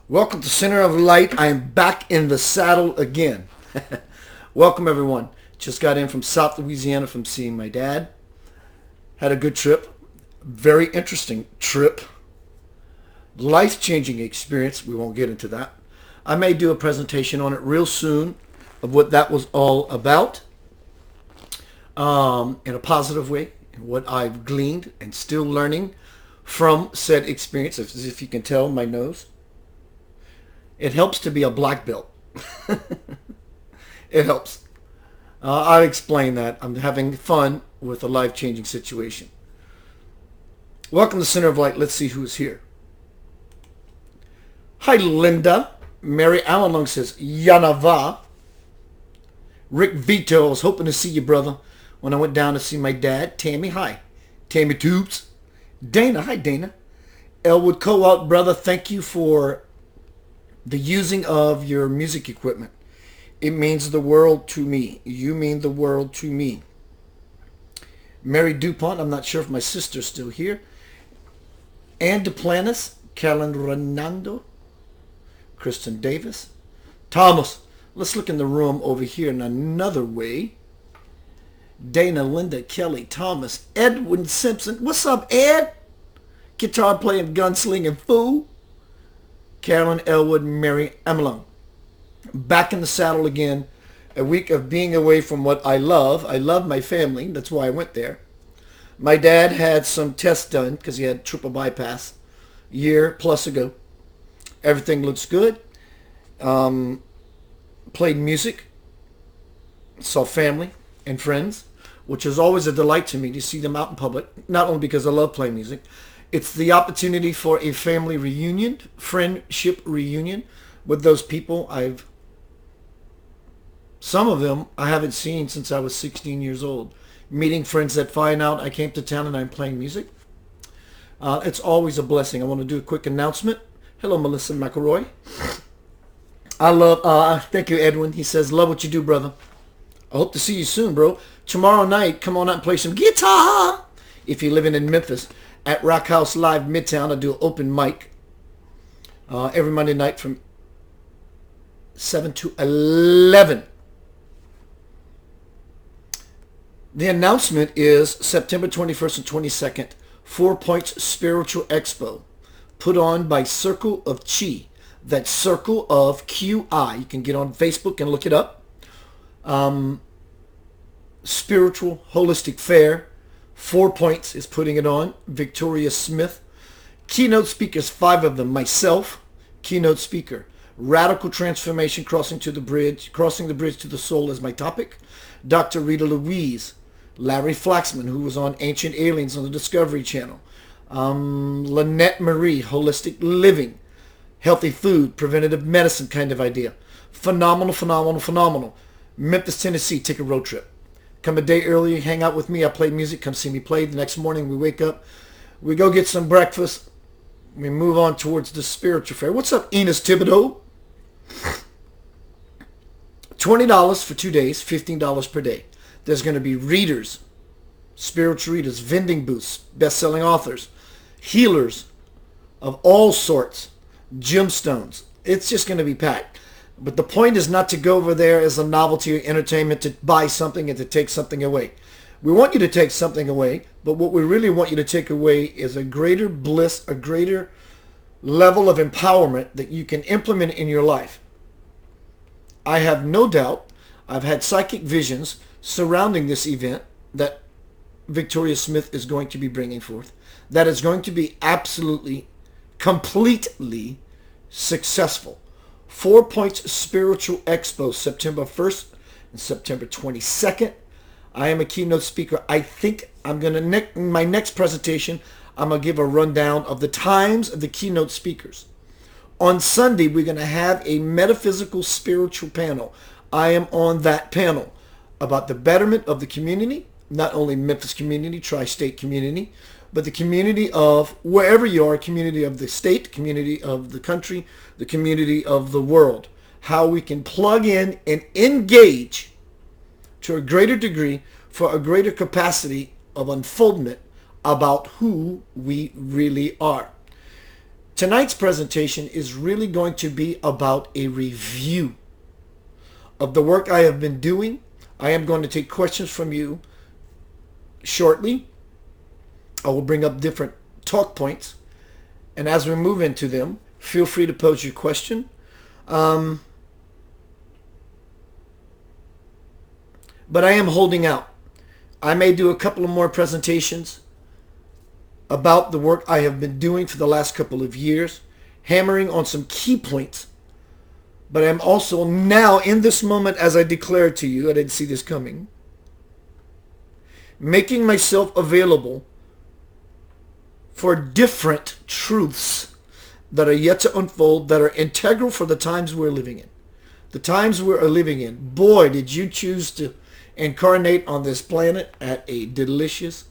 Welcome to Center of Light. I am back in the saddle again. Welcome everyone. Just got in from South Louisiana from seeing my dad. Had a good trip. Very interesting trip. Life-changing experience. We won't get into that. I may do a presentation on it real soon of what that was all about in a positive way, and what I've gleaned and still learning from said experience. As if you can tell my nose. It helps to be a black belt. It helps. I'll explain that. I'm having fun with a life-changing situation. Welcome to Center of Light. Let's see who's here. Hi, Linda. Mary Allenlong says, Yanava. Rick Vito, I was hoping to see you, brother, when I went down to see my dad. Tammy, hi. Tammy Tubes. Dana, hi, Dana. Elwood Co-op, brother, thank you for the using of your music equipment. It means the world to me. You mean the world to me. Mary DuPont, I'm not sure if my sister's still here. Ann Duplantis, Callan Renando, Kristen Davis. Thomas, let's look in the room over here in another way. Dana, Linda, Kelly, Thomas, Edwin Simpson. What's up, Ed? Guitar playing, gunslinging fool. Carolyn Elwood, Mary Emlung. Back in the saddle again. A week of being away from what I love. I love my family. That's why I went there. My dad had some tests done because he had triple bypass a year plus ago. Everything looks good. Played music. Saw family and friends, which is always a delight to me to see them out in public. Not only because I love playing music. It's the opportunity for a family reunion, friendship reunion with those people some of them I haven't seen since I was 16 years old. Meeting friends that find out I came to town and I'm playing music. It's always a blessing. I want to do a quick announcement. Hello, Melissa McElroy. I love, thank you, Edwin. He says, love what you do, brother. I hope to see you soon, bro. Tomorrow night, come on out and play some guitar. If you're living in Memphis. At Rock House Live Midtown, I do an open mic every Monday night from 7 to 11. The announcement is September 21st and 22nd, 4 Points Spiritual Expo, put on by Circle of Chi. That's Circle of QI. You can get on Facebook and look it up. Spiritual Holistic Fair. 4 Points is putting it on. Victoria Smith. Keynote speakers, 5 of them. Myself, keynote speaker. Radical Transformation, Crossing the Bridge to the Soul is my topic. Dr. Rita Louise. Larry Flaxman, who was on Ancient Aliens on the Discovery Channel. Lynette Marie, Holistic Living. Healthy food, preventative medicine kind of idea. Phenomenal, phenomenal, phenomenal. Memphis, Tennessee, take a road trip. Come a day early, hang out with me. I play music. Come see me play. The next morning we wake up. We go get some breakfast. We move on towards the spiritual fair. What's up, Enos Thibodeau? $20 for 2 days, $15 per day. There's going to be readers, spiritual readers, vending booths, best-selling authors, healers of all sorts, gemstones. It's just going to be packed. But the point is not to go over there as a novelty or entertainment to buy something and to take something away. We want you to take something away, but what we really want you to take away is a greater bliss, a greater level of empowerment that you can implement in your life. I have no doubt, I've had psychic visions surrounding this event that Victoria Smith is going to be bringing forth, that is going to be absolutely, completely successful. 4 Points Spiritual Expo, September 1st and September 22nd. I am a keynote speaker. I think I'm going to, in my next presentation, I'm going to give a rundown of the times of the keynote speakers. On Sunday, we're going to have a metaphysical spiritual panel. I am on that panel about the betterment of the community, not only Memphis community, tri-state community, but the community of wherever you are, community of the state, community of the country, the community of the world. How we can plug in and engage to a greater degree for a greater capacity of unfoldment about who we really are. Tonight's presentation is really going to be about a review of the work I have been doing. I am going to take questions from you shortly. I will bring up different talk points, and as we move into them, feel free to pose your question. But I am holding out. I may do a couple of more presentations about the work I have been doing for the last couple of years, hammering on some key points. But I'm also now, in this moment, as I declared to you, I didn't see this coming, making myself available for different truths that are yet to unfold, that are integral for the times we're living in. The times we're living in. Boy, did you choose to incarnate on this planet at a delicious,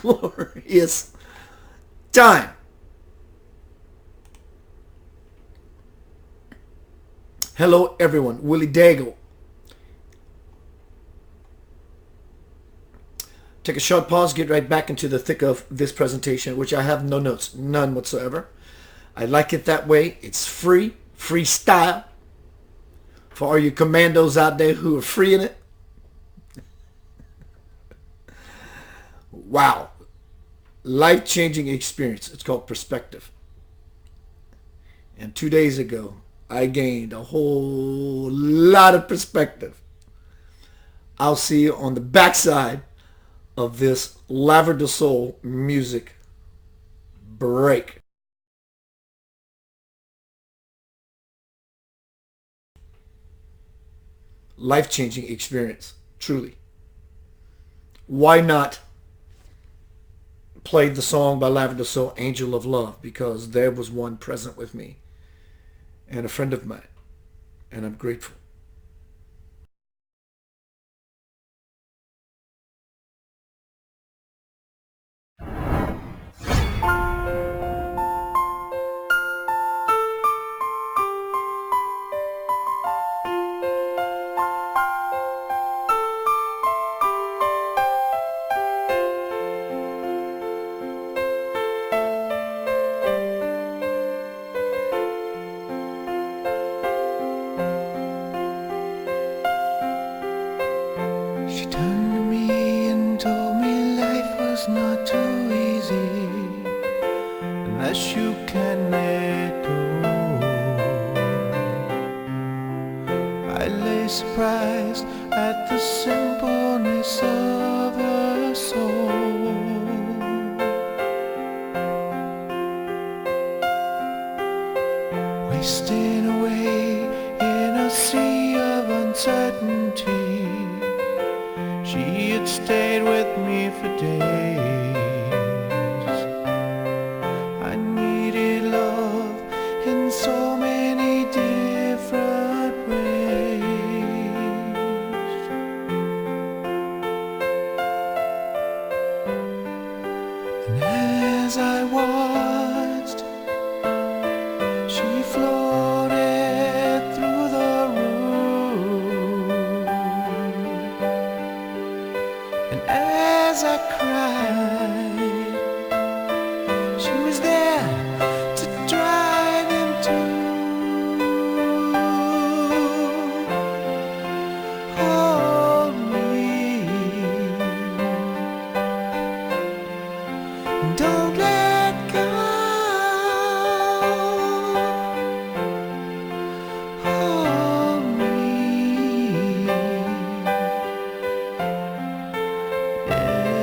glorious time. Hello, everyone. Willie Daigle. Take a short pause, get right back into the thick of this presentation, which I have no notes, none whatsoever. I like it that way. It's free, freestyle. For all you commandos out there who are free in it. Wow. Life-changing experience. It's called perspective. And 2 days ago, I gained a whole lot of perspective. I'll see you on the backside of this Laveur du Soul music break. Life-changing experience, truly. Why not play the song by Laveur du Soul, Angel of Love? Because there was one present with me and a friend of mine, and I'm grateful. She turned to me and told me life was not too easy unless you can let go. I lay surprised at the simpleness of her soul. Wasting away in a sea of uncertainty. She had stayed with me for days. I needed love in so many different ways. And as I watched, she floated through the room. And as I cried, she was there to dry them too. Hold me, and don't let go. Hold me.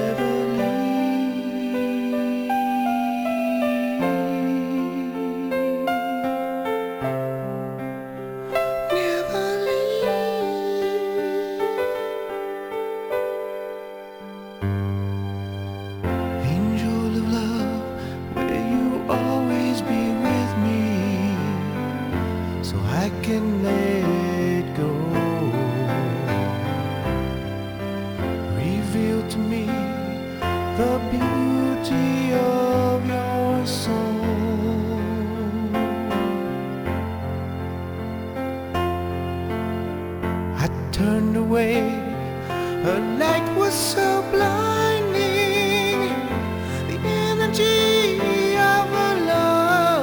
Never leave. Never leave. Angel of love, will you always be with me so I can let go? Reveal to me the beauty of your soul. I turned away, her light was so blinding, the energy of her love.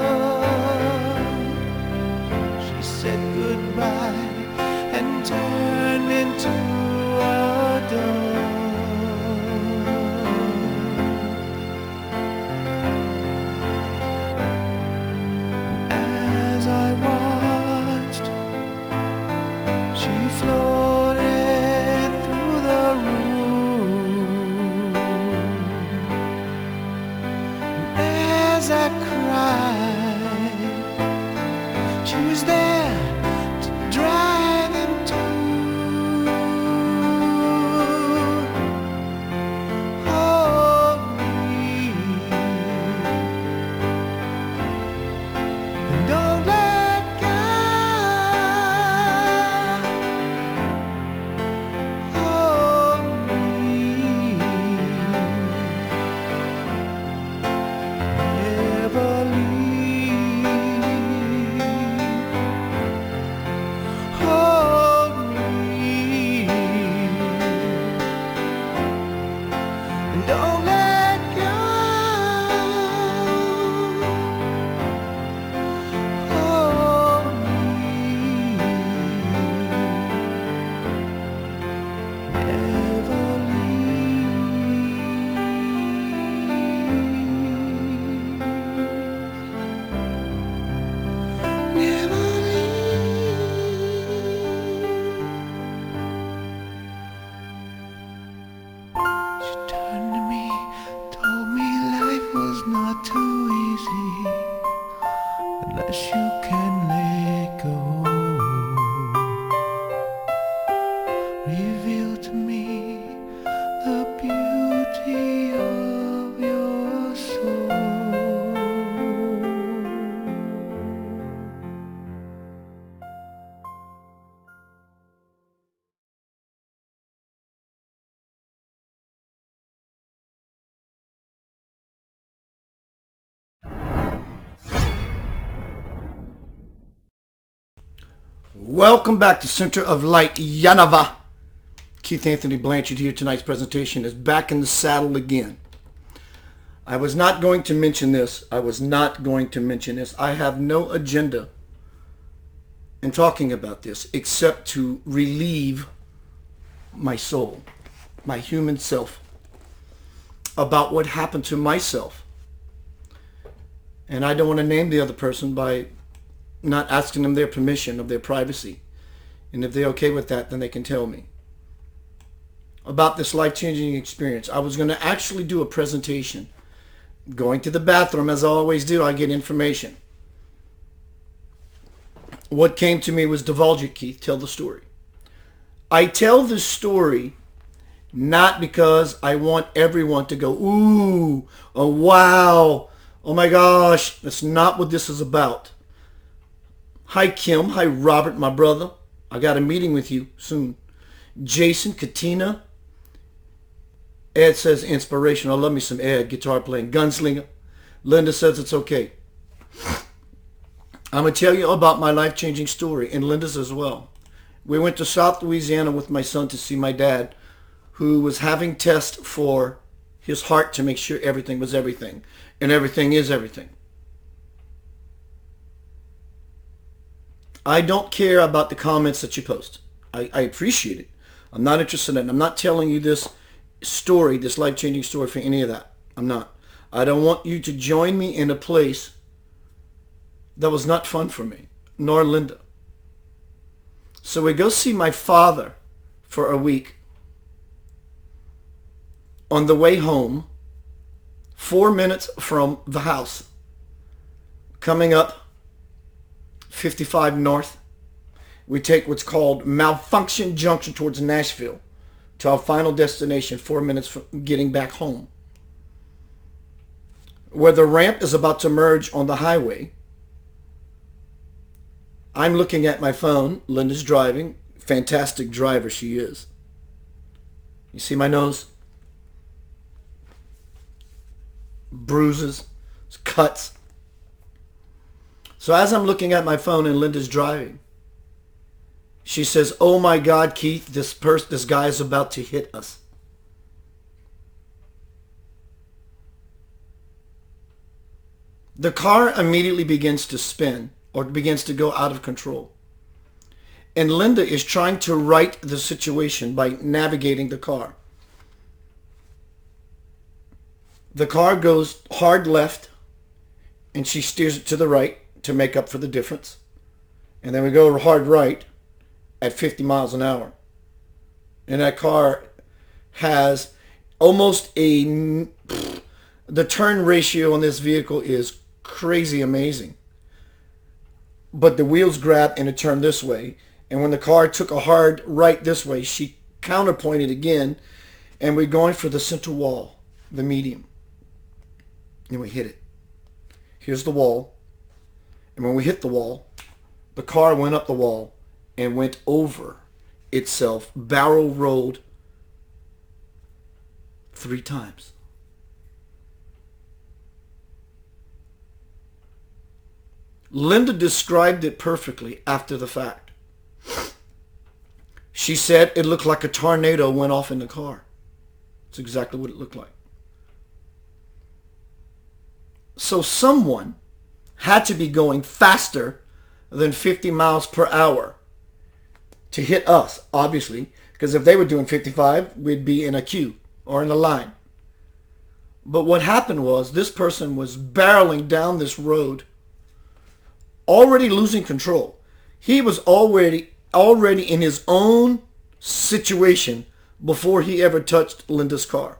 She floated through the room, and as I cried, she was there to dry them too. Hold me and don't let go. Hold me, never leave. Hold me and don't let go. Hold me, never leave. Never leave. She turned to me, told me life was not too easy unless you can let go. Reveal to me the beauty of your soul. Welcome back to Center of Light, Yanava. Keith Anthony Blanchard here. Tonight's presentation is back in the saddle again. I was not going to mention this. I have no agenda in talking about this except to relieve my soul, my human self, about what happened to myself. And I don't want to name the other person by not asking them their permission of their privacy. And if they're okay with that, then they can tell me about this life-changing experience. I was going to actually do a presentation. Going to the bathroom, as I always do, I get information. What came to me was divulge it, Keith. Tell the story. I tell the story not because I want everyone to go, ooh, oh wow, oh my gosh. That's not what this is about. Hi, Kim. Hi, Robert, my brother. I got a meeting with you soon. Jason, Katina. Ed says inspiration. I love me some Ed, guitar playing. Gunslinger. Linda says it's okay. I'm going to tell you about my life-changing story, and Linda's as well. We went to South Louisiana with my son to see my dad, who was having tests for his heart to make sure everything was everything, and everything is everything. I don't care about the comments that you post. I appreciate it. I'm not interested in it. I'm not telling you this story, this life-changing story for any of that. I'm not. I don't want you to join me in a place that was not fun for me, nor Linda. So we go see my father for a week. On the way home, 4 minutes from the house, coming up 55 North, we take what's called Malfunction Junction towards Nashville to our final destination, 4 minutes from getting back home. Where the ramp is about to merge on the highway, I'm looking at my phone. Linda's driving. Fantastic driver she is. You see my nose? Bruises, cuts. So as I'm looking at my phone and Linda's driving, she says, "Oh my God, Keith, this guy is about to hit us." The car immediately begins to spin or begins to go out of control. And Linda is trying to right the situation by navigating the car. The car goes hard left and she steers it to the right to make up for the difference. And then we go hard right at 50 miles an hour. And that car has almost the turn ratio on this vehicle is crazy amazing. But the wheels grabbed and it turned this way. And when the car took a hard right this way, she counterpointed again. And we're going for the center wall, the medium. And we hit it. Here's the wall. And when we hit the wall, the car went up the wall and went over itself, barrel rolled 3 times. Linda described it perfectly after the fact. She said it looked like a tornado went off in the car. That's exactly what it looked like. So someone had to be going faster than 50 miles per hour to hit us, obviously, because if they were doing 55, we'd be in a queue or in a line. But what happened was this person was barreling down this road, already losing control. He was already in his own situation before he ever touched Linda's car.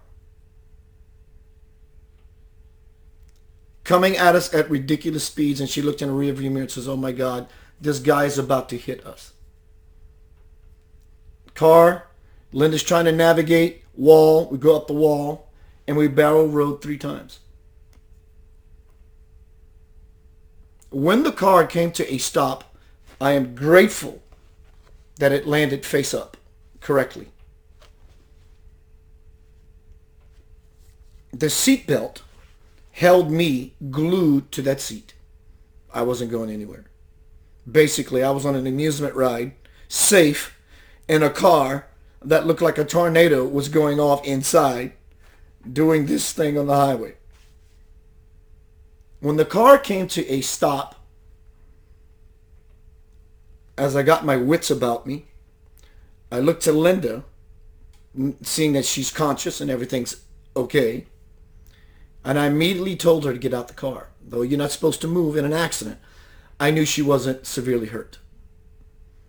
Coming at us at ridiculous speeds, and she looked in the rearview mirror and says, "Oh my God, this guy is about to hit us." Car, Linda's trying to navigate, wall, we go up the wall, and we barrel rolled 3 times. When the car came to a stop, I am grateful that it landed face up correctly. The seatbelt held me glued to that seat. I wasn't going anywhere. Basically, I was on an amusement ride, safe, in a car that looked like a tornado was going off inside, doing this thing on the highway. When the car came to a stop, as I got my wits about me, I looked to Linda, seeing that she's conscious and everything's okay. And I immediately told her to get out the car. Though you're not supposed to move in an accident, I knew she wasn't severely hurt.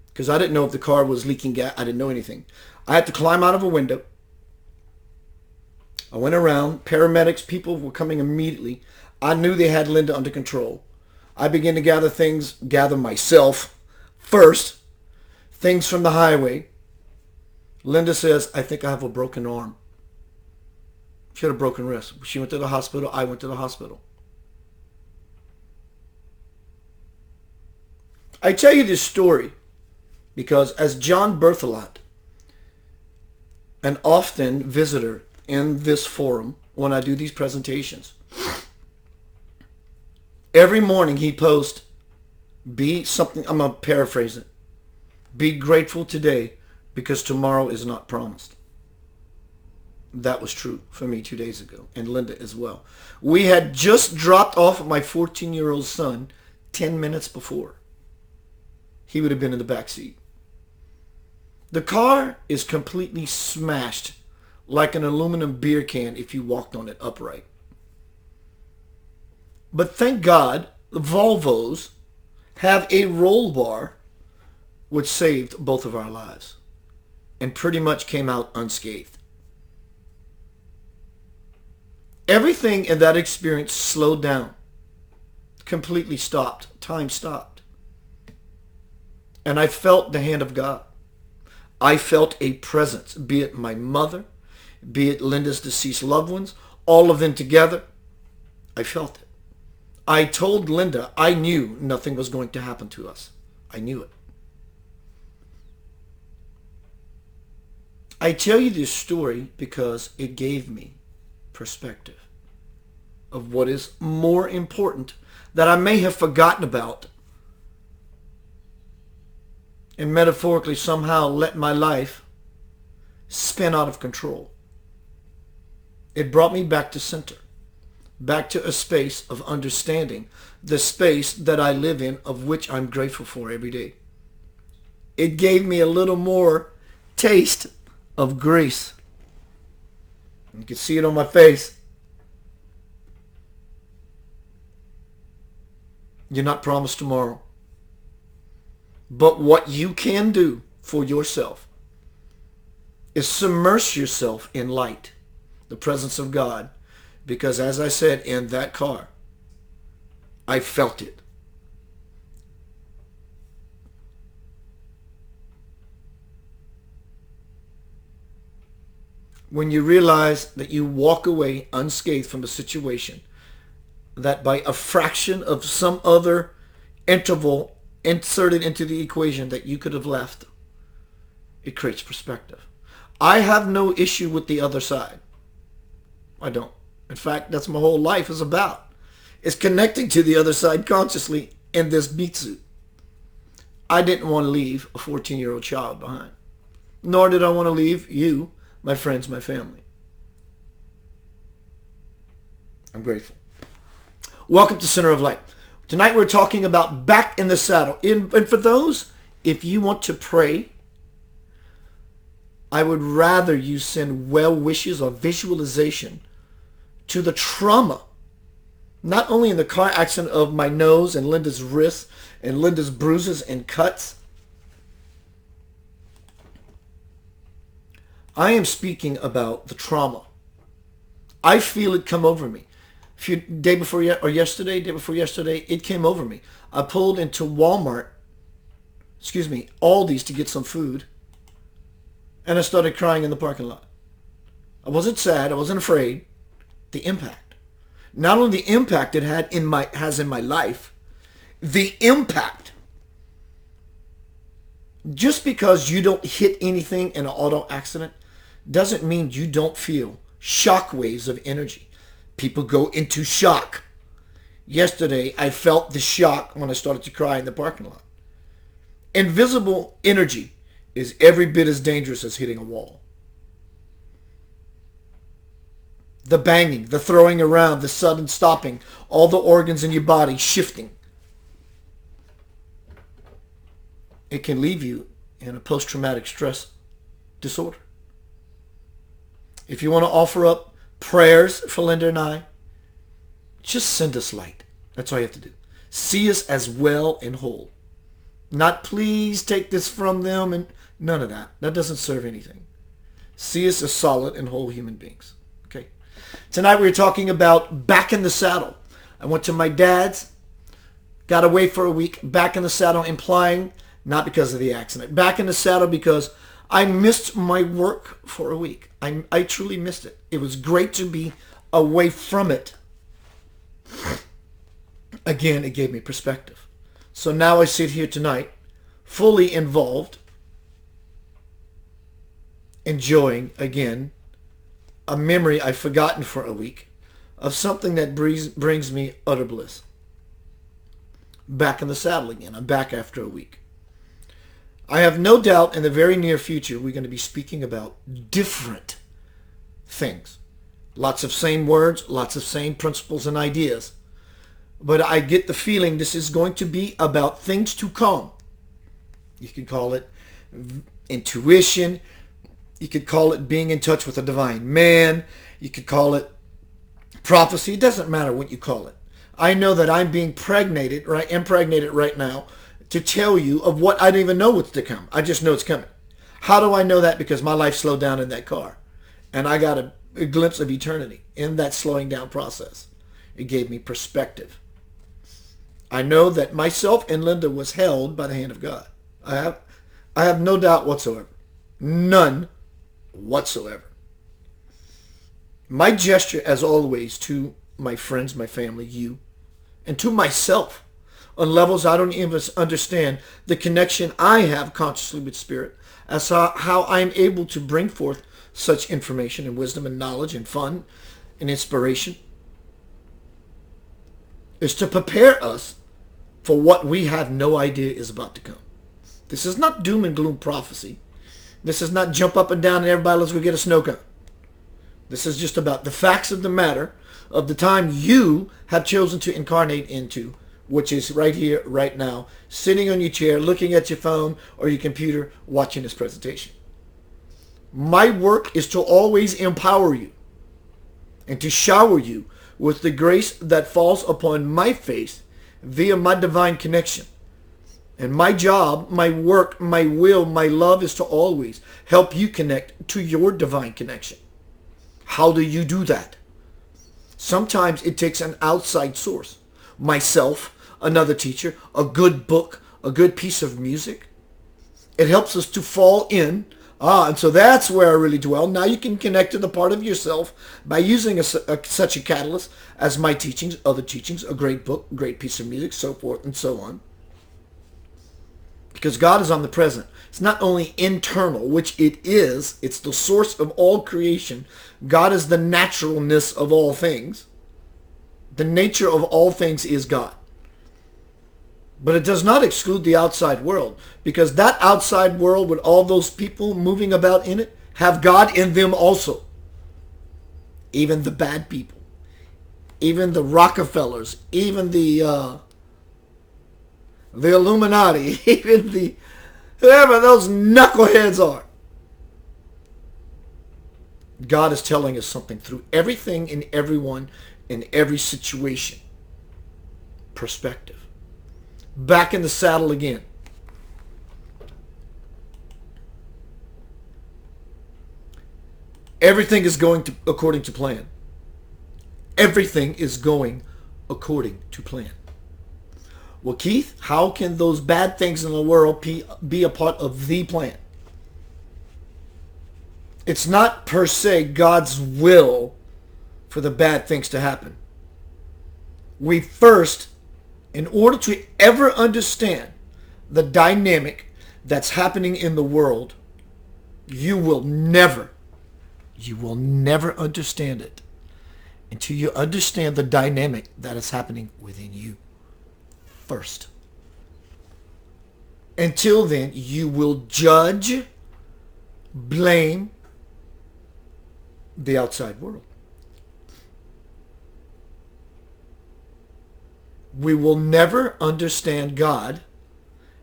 Because I didn't know if the car was leaking gas. I didn't know anything. I had to climb out of a window. I went around. Paramedics, people were coming immediately. I knew they had Linda under control. I began to gather myself first, things from the highway. Linda says, "I think I have a broken arm." She had a broken wrist. She went to the hospital. I went to the hospital. I tell you this story because as John Berthelot, an often visitor in this forum when I do these presentations, every morning he posts, I'm going to paraphrase it, "Be grateful today because tomorrow is not promised." That was true for me 2 days ago, and Linda as well. We had just dropped off my 14-year-old son 10 minutes before. He would have been in the back seat. The car is completely smashed like an aluminum beer can if you walked on it upright. But thank God, the Volvos have a roll bar which saved both of our lives and pretty much came out unscathed. Everything in that experience slowed down, completely stopped. Time stopped. And I felt the hand of God. I felt a presence, be it my mother, be it Linda's deceased loved ones, all of them together. I felt it. I told Linda I knew nothing was going to happen to us. I knew it. I tell you this story because it gave me perspective of what is more important that I may have forgotten about and metaphorically somehow let my life spin out of control. It brought me back to center, back to a space of understanding, the space that I live in, of which I'm grateful for every day. It gave me a little more taste of grace. You can see it on my face. You're not promised tomorrow. But what you can do for yourself is submerge yourself in light, the presence of God, because as I said, in that car, I felt it. When you realize that you walk away unscathed from a situation, that by a fraction of some other interval inserted into the equation that you could have left, it creates perspective. I have no issue with the other side. I don't. In fact, that's my whole life is about. It's connecting to the other side consciously in this meat suit. I didn't want to leave a 14-year-old child behind. Nor did I want to leave you, my friends, my family. I'm grateful. Welcome to Center of Light. Tonight we're talking about back in the saddle. And for those, if you want to pray, I would rather you send well wishes or visualization to the trauma, not only in the car accident of my nose and Linda's wrist and Linda's bruises and cuts. I am speaking about the trauma. I feel it come over me. Day before yesterday, it came over me. I pulled into Aldi's to get some food, and I started crying in the parking lot. I wasn't sad. I wasn't afraid. The impact. Not only the impact it has in my life, the impact. Just because you don't hit anything in an auto accident doesn't mean you don't feel shock waves of energy. People go into shock. Yesterday, I felt the shock when I started to cry in the parking lot. Invisible energy is every bit as dangerous as hitting a wall. The banging, the throwing around, the sudden stopping, all the organs in your body shifting. It can leave you in a post-traumatic stress disorder. If you want to offer up prayers for Linda and I, just send us light. That's all you have to do. See us as well and whole. Not please take this from them and none of that. That doesn't serve anything. See us as solid and whole human beings. Okay. Tonight we were talking about back in the saddle. I went to my dad's, got away for a week, back in the saddle, implying not because of the accident. Back in the saddle because I missed my work for a week. I truly missed it. It was great to be away from it. Again, it gave me perspective. So now I sit here tonight, fully involved, enjoying, again, a memory I've forgotten for a week of something that brings me utter bliss. Back in the saddle again. I'm back after a week. I have no doubt in the very near future we're going to be speaking about different things. Lots of same words, lots of same principles and ideas. But I get the feeling this is going to be about things to come. You could call it intuition. You could call it being in touch with a divine man. You could call it prophecy. It doesn't matter what you call it. I know that I'm being impregnated right now to tell you of what I don't even know what's to come. I just know it's coming. How do I know that? Because my life slowed down in that car. And I got a glimpse of eternity in that slowing down process. It gave me perspective. I know that myself and Linda was held by the hand of God. I have no doubt whatsoever. None whatsoever. My gesture, as always, to my friends, my family, you, and to myself, on levels I don't even understand, the connection I have consciously with Spirit, as how I'm able to bring forth such information and wisdom and knowledge and fun and inspiration, is to prepare us for what we have no idea is about to come. This is not doom and gloom prophecy. This is not jump up and down and everybody let's go get a snow cone. This is just about the facts of the matter of the time you have chosen to incarnate into, which is right here, right now, sitting on your chair, looking at your phone or your computer, watching this presentation. My work is to always empower you and to shower you with the grace that falls upon my face via my divine connection And my job, my work, my will, my love is to always help you connect to your divine connection. How do you do that? Sometimes it takes an outside source. Myself, another teacher, a good book, a good piece of music. It helps us to fall in. And so that's where I really dwell. Now you can connect to the part of yourself by using such a catalyst as my teachings, other teachings, a great book, great piece of music, so forth and so on. Because God is omnipresent. It's not only internal, which it is. It's the source of all creation. God is the naturalness of all things. The nature of all things is God. But it does not exclude the outside world. Because that outside world with all those people moving about in it have God in them also. Even the bad people. Even the Rockefellers. Even the Illuminati, even the whoever those knuckleheads are. God is telling us something through everything and everyone in every situation. Perspective. Back in the saddle again. Everything is going according to plan. Everything is going according to plan. Well, Keith, how can those bad things in the world be a part of the plan? It's not per se God's will for the bad things to happen. We first, in order to ever understand the dynamic that's happening in the world, you will never understand it until you understand the dynamic that is happening within you. First. Until then, you will judge, blame the outside world. We will never understand God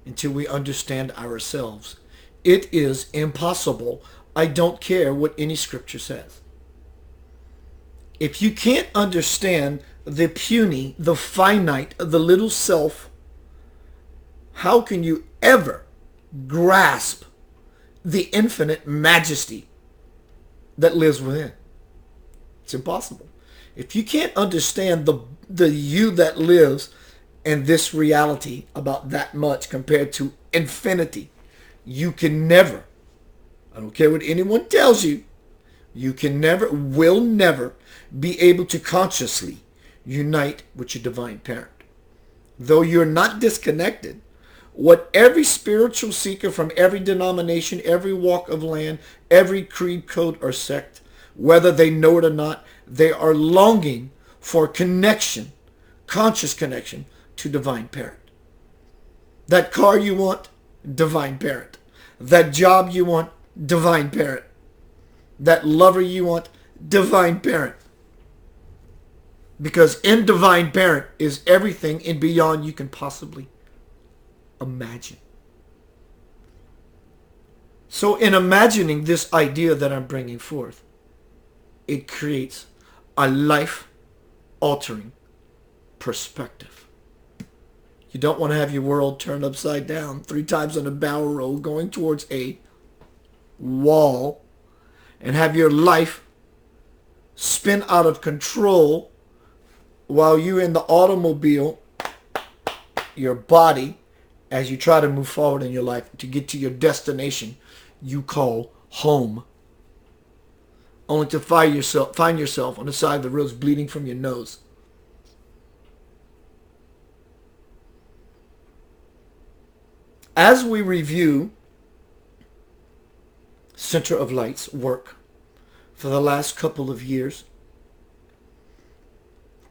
until we understand ourselves. It is impossible. I don't care what any scripture says. If you can't understand the puny, the finite, the little self, how can you ever grasp the infinite majesty that lives within? It's impossible. If you can't understand the you that lives in this reality about that much compared to infinity, you can never, I don't care what anyone tells you, you can never, will never be able to consciously unite with your divine parent. Though you're not disconnected, what every spiritual seeker from every denomination, every walk of land, every creed, code, or sect, whether they know it or not, they are longing for connection, conscious connection to divine parent. That car you want, divine parent. That job you want, divine parent. That lover you want, divine parent. Because in divine parent is everything and beyond you can possibly imagine. So in imagining this idea that I'm bringing forth, it creates a life-altering perspective. You don't want to have your world turned upside down 3 times on a barrel roll going towards a wall and have your life spin out of control while you're in the automobile, your body, as you try to move forward in your life to get to your destination you call home. Only to find yourself on the side of the road bleeding from your nose. As we review Center of Light's work for the last couple of years,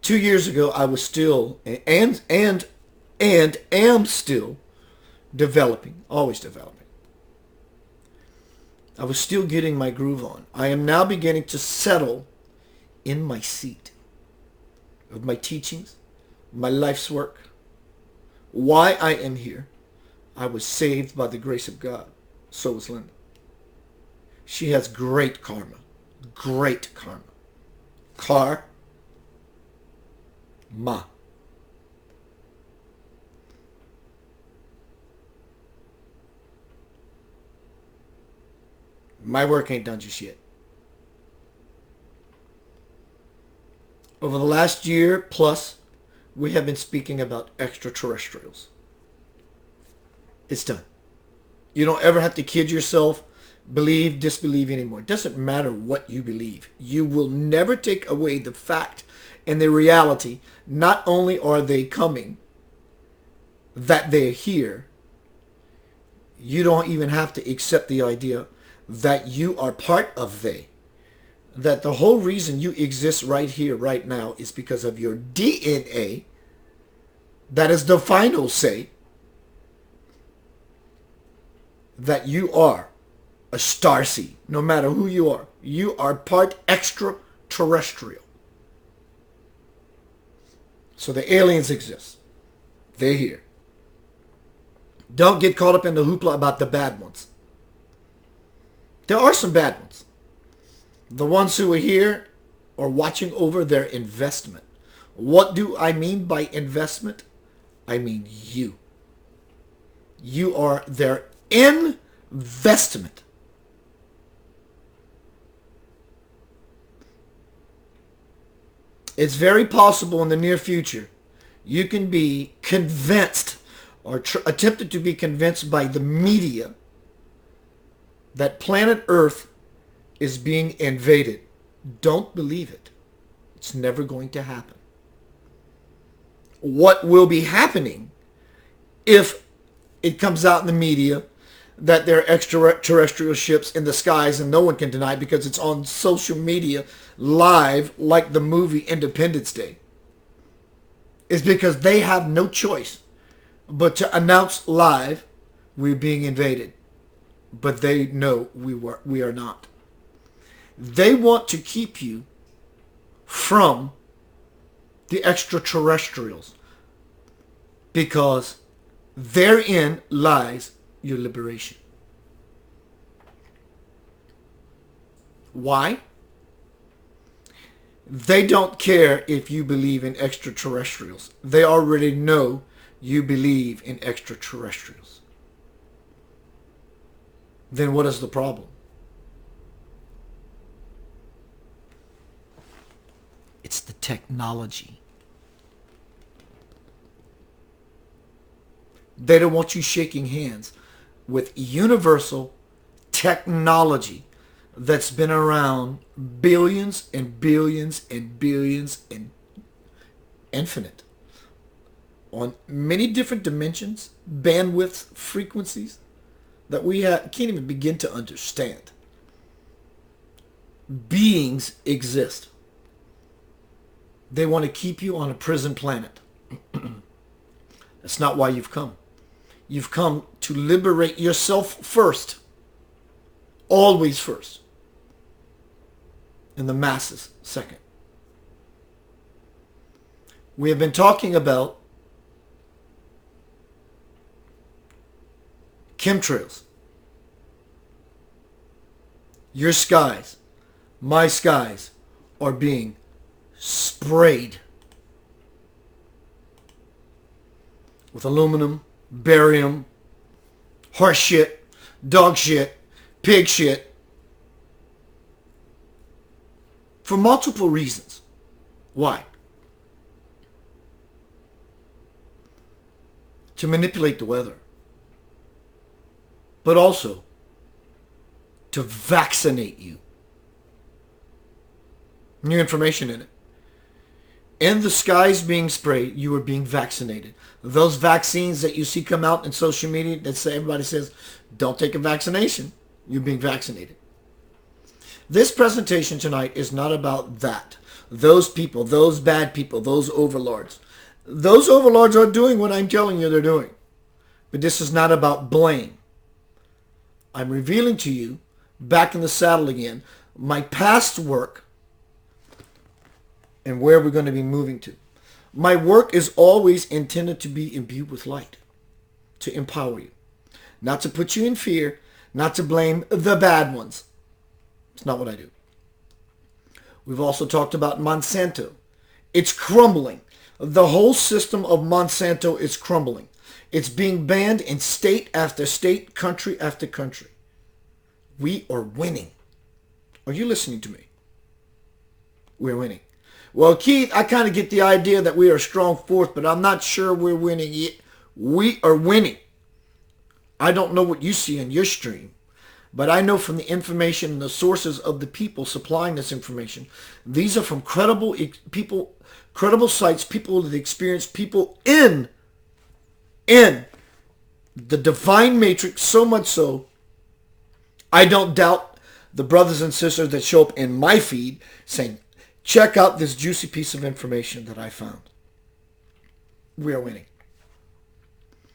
2 years ago I was still and am still developing, always developing. I was still getting my groove on. I am now beginning to settle in my seat of my teachings, my life's work, why I am here. I was saved by the grace of God. So was Linda. She has great karma. Great karma. My work ain't done just yet. Over the last year plus, we have been speaking about extraterrestrials. It's done. You don't ever have to kid yourself, believe, disbelieve anymore. It doesn't matter what you believe. You will never take away the fact and the reality. Not only are they coming, that they're here, you don't even have to accept the idea that you are part of they. That the whole reason you exist right here, right now, is because of your DNA. That is the final say that you are a starseed, no matter who you are. You are part extraterrestrial. So the aliens exist. They're here. Don't get caught up in the hoopla about the bad ones. There are some bad ones. The ones who are here are watching over their investment. What do I mean by investment? I mean you. You are their investment. It's very possible in the near future you can be convinced or attempted to be convinced by the media that planet Earth is being invaded. Don't believe it. It's never going to happen. What will be happening if it comes out in the media that there are extraterrestrial ships in the skies, and no one can deny it because it's on social media live like the movie Independence Day, is because they have no choice but to announce live we're being invaded. But they know we are not. They want to keep you from the extraterrestrials because therein lies your liberation. Why? They don't care if you believe in extraterrestrials. They already know you believe in extraterrestrials. Then what is the problem? It's the technology. They don't want you shaking hands with universal technology that's been around billions and billions and billions and infinite on many different dimensions, bandwidths, frequencies that we can't even begin to understand. Beings exist. They want to keep you on a prison planet. That's not why you've come. You've come to liberate yourself first. Always first. And the masses second. We have been talking about chemtrails. Your skies, my skies, are being sprayed with aluminum, barium, horse shit, dog shit, pig shit, for multiple reasons. Why? To manipulate the weather, but also to vaccinate you. New information in it. In the skies being sprayed, you are being vaccinated. Those vaccines that you see come out in social media that say, everybody says, don't take a vaccination, you're being vaccinated. This presentation tonight is not about that. Those people, those bad people, those overlords. Those overlords are doing what I'm telling you they're doing. But this is not about blame. I'm revealing to you, back in the saddle again, my past work and where we're going to be moving to. My work is always intended to be imbued with light, to empower you, not to put you in fear, not to blame the bad ones. It's not what I do. We've also talked about Monsanto. It's crumbling. The whole system of Monsanto is crumbling. It's being banned in state after state, country after country. We are winning. Are you listening to me? We're winning. Well, Keith, I kind of get the idea that we are a strong force, but I'm not sure we're winning yet. We are winning. I don't know what you see in your stream, but I know from the information and the sources of the people supplying this information, these are from credible people, credible sites, people that experience, people in the divine matrix, so much so, I don't doubt the brothers and sisters that show up in my feed saying, check out this juicy piece of information that I found. We are winning.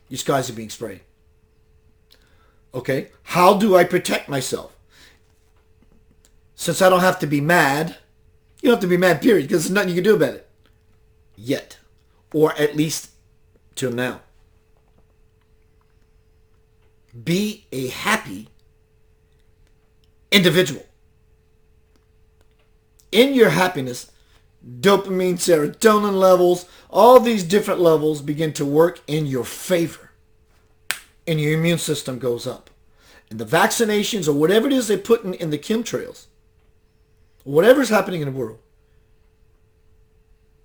These guys are being sprayed. Okay, how do I protect myself? Since I don't have to be mad, you don't have to be mad, period, because there's nothing you can do about it. Yet. Or at least till now. Be a happy individual. In your happiness, dopamine, serotonin levels, all these different levels begin to work in your favor. And your immune system goes up. And the vaccinations or whatever it is they put in the chemtrails, whatever's happening in the world,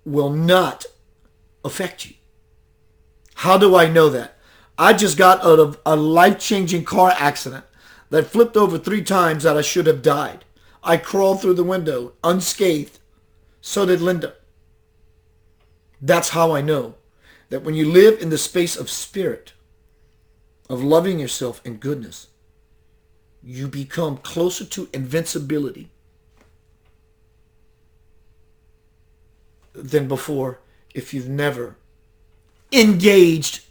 will not affect you. How do I know that? I just got out of a life-changing car accident that flipped over 3 times that I should have died. I crawled through the window unscathed. So did Linda. That's how I know that when you live in the space of spirit, of loving yourself and goodness, you become closer to invincibility than before if you've never engaged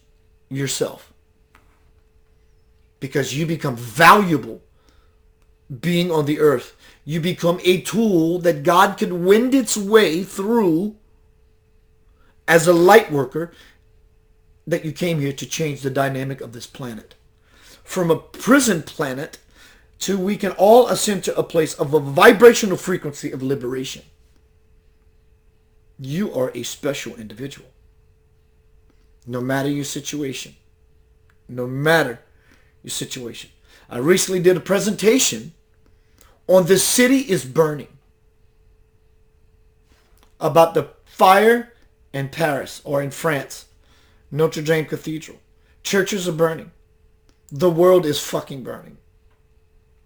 yourself. Because you become valuable being on the earth. You become a tool that God could wend its way through as a light worker, that you came here to change the dynamic of this planet. From a prison planet to we can all ascend to a place of a vibrational frequency of liberation. You are a special individual. No matter your situation. No matter your situation. I recently did a presentation on The City is Burning. About the fire in Paris or in France. Notre Dame Cathedral. Churches are burning. The world is fucking burning.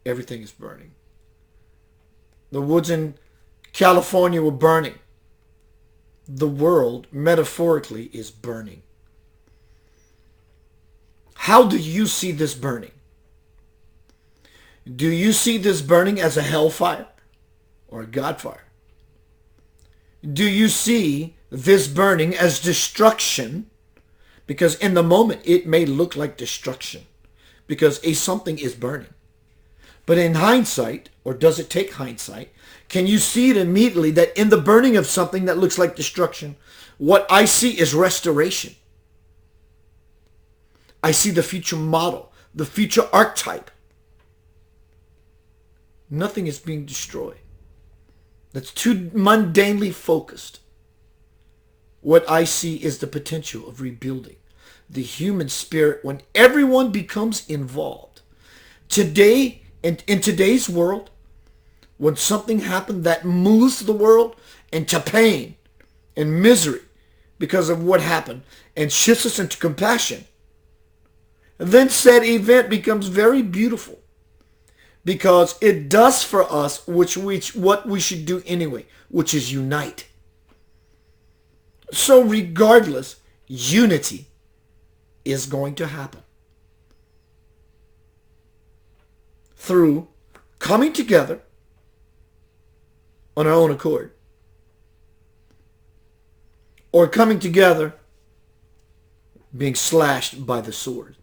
Everything is burning. The woods in California were burning. The world, metaphorically, is burning. How do you see this burning? Do you see this burning as a hellfire or a godfire? Do you see this burning as destruction? Because in the moment it may look like destruction because something is burning. But in hindsight, or does it take hindsight, can you see it immediately that in the burning of something that looks like destruction, what I see is restoration. I see the future model, the future archetype. Nothing is being destroyed. That's too mundanely focused. What I see is the potential of rebuilding the human spirit when everyone becomes involved. Today, in today's world, when something happened that moves the world into pain and misery because of what happened and shifts us into compassion, then said event becomes very beautiful because it does for us what we should do anyway, which is unite. So regardless, unity is going to happen through coming together on our own accord or coming together being slashed by the sword.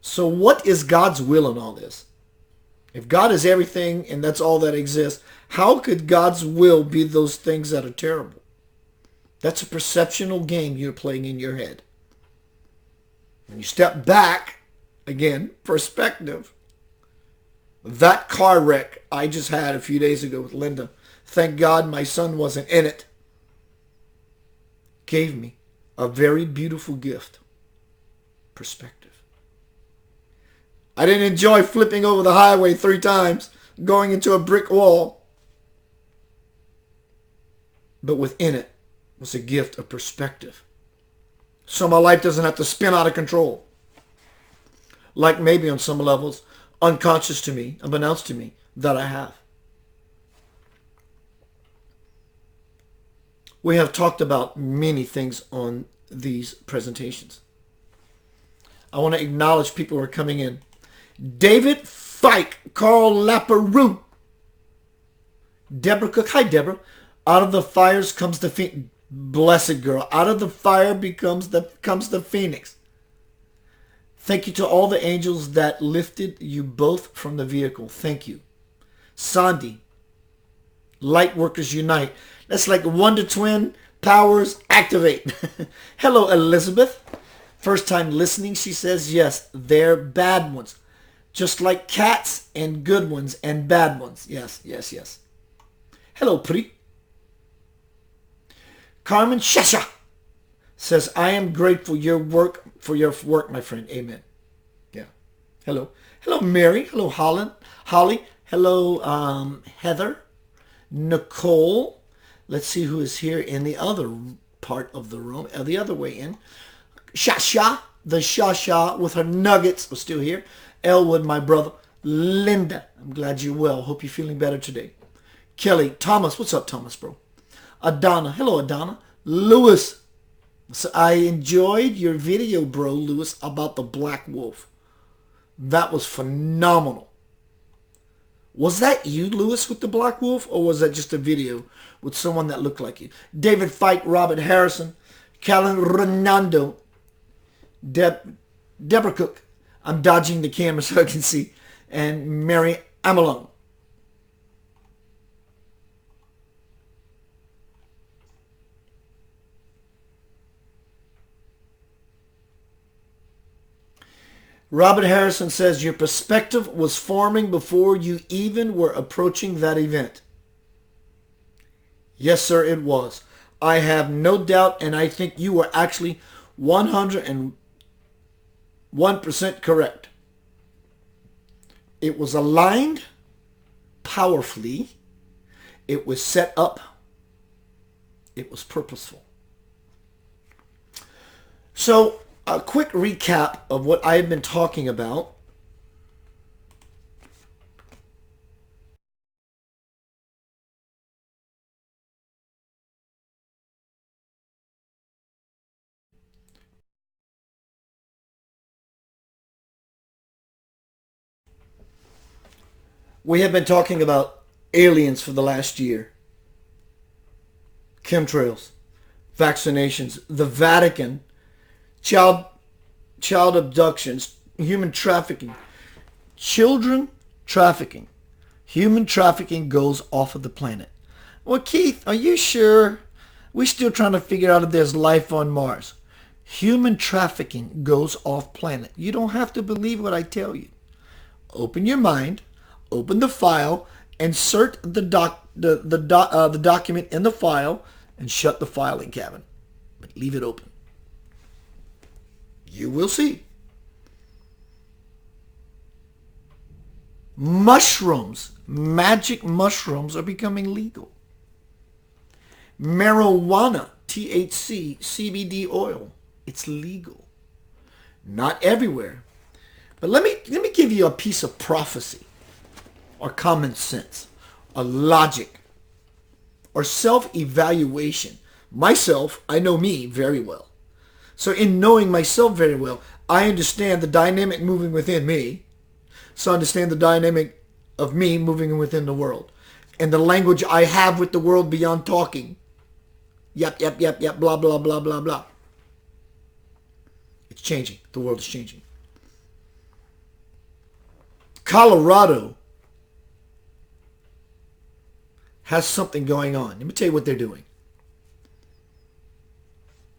So what is God's will in all this? If God is everything and that's all that exists, how could God's will be those things that are terrible? That's a perceptual game you're playing in your head. When you step back, again, perspective. That car wreck I just had a few days ago with Linda, thank God my son wasn't in it, gave me a very beautiful gift. Perspective. I didn't enjoy flipping over the highway 3 times, going into a brick wall. But within it was a gift of perspective. So my life doesn't have to spin out of control. Like maybe on some levels, unconscious to me, unbeknownst to me, that I have. We have talked about many things on these presentations. I want to acknowledge people who are coming in. David Fike, Carl Laperoux, Deborah Cook. Hi, Deborah. Out of the fires comes the phoenix. Blessed girl. Out of the fire comes the phoenix. Thank you to all the angels that lifted you both from the vehicle. Thank you. Sandy, Light Workers Unite. That's like Wonder Twin powers activate. Hello, Elizabeth. First time listening, she says, yes, they're bad ones. Just like cats and good ones and bad ones. Yes, yes, yes. Hello, Pri. Carmen Shasha says, I am grateful for your work, my friend. Amen. Yeah. Hello. Hello, Mary. Hello, Holly. Hello, Heather. Nicole. Let's see who is here in the other part of the room, the other way in. Shasha, the Shasha with her nuggets was still here. Elwood, my brother. Linda, I'm glad you're well. Hope you're feeling better today. Kelly, Thomas, what's up, Thomas, bro? Adana, hello, Adana. Lewis, so I enjoyed your video, bro, Lewis, about the black wolf. That was phenomenal. Was that you, Lewis, with the black wolf, or was that just a video with someone that looked like you? David Fike, Robert Harrison, Callan Renando, Deborah Cook. I'm dodging the camera so I can see. And Mary Amelung. Robert Harrison says, your perspective was forming before you even were approaching that event. Yes, sir, it was. I have no doubt, and I think you were actually 101% correct. It was aligned powerfully. It was set up. It was purposeful. So, a quick recap of what I have been talking about. We have been talking about aliens for the last year. Chemtrails, vaccinations, the Vatican, child abductions, human trafficking, children trafficking. Human trafficking goes off of the planet. Well, Keith, are you sure? We're still trying to figure out if there's life on Mars. Human trafficking goes off planet. You don't have to believe what I tell you. Open your mind, open the file, insert the document in the file, and shut the filing cabinet. But leave it open. You will see. Mushrooms, magic mushrooms are becoming legal. Marijuana, THC, CBD oil, it's legal. Not everywhere. But let me give you a piece of prophecy or common sense or logic or self-evaluation. Myself, I know me very well. So in knowing myself very well, I understand the dynamic moving within me. So I understand the dynamic of me moving within the world. And the language I have with the world beyond talking. Yep, blah, blah, blah, blah, blah. It's changing. The world is changing. Colorado has something going on. Let me tell you what they're doing.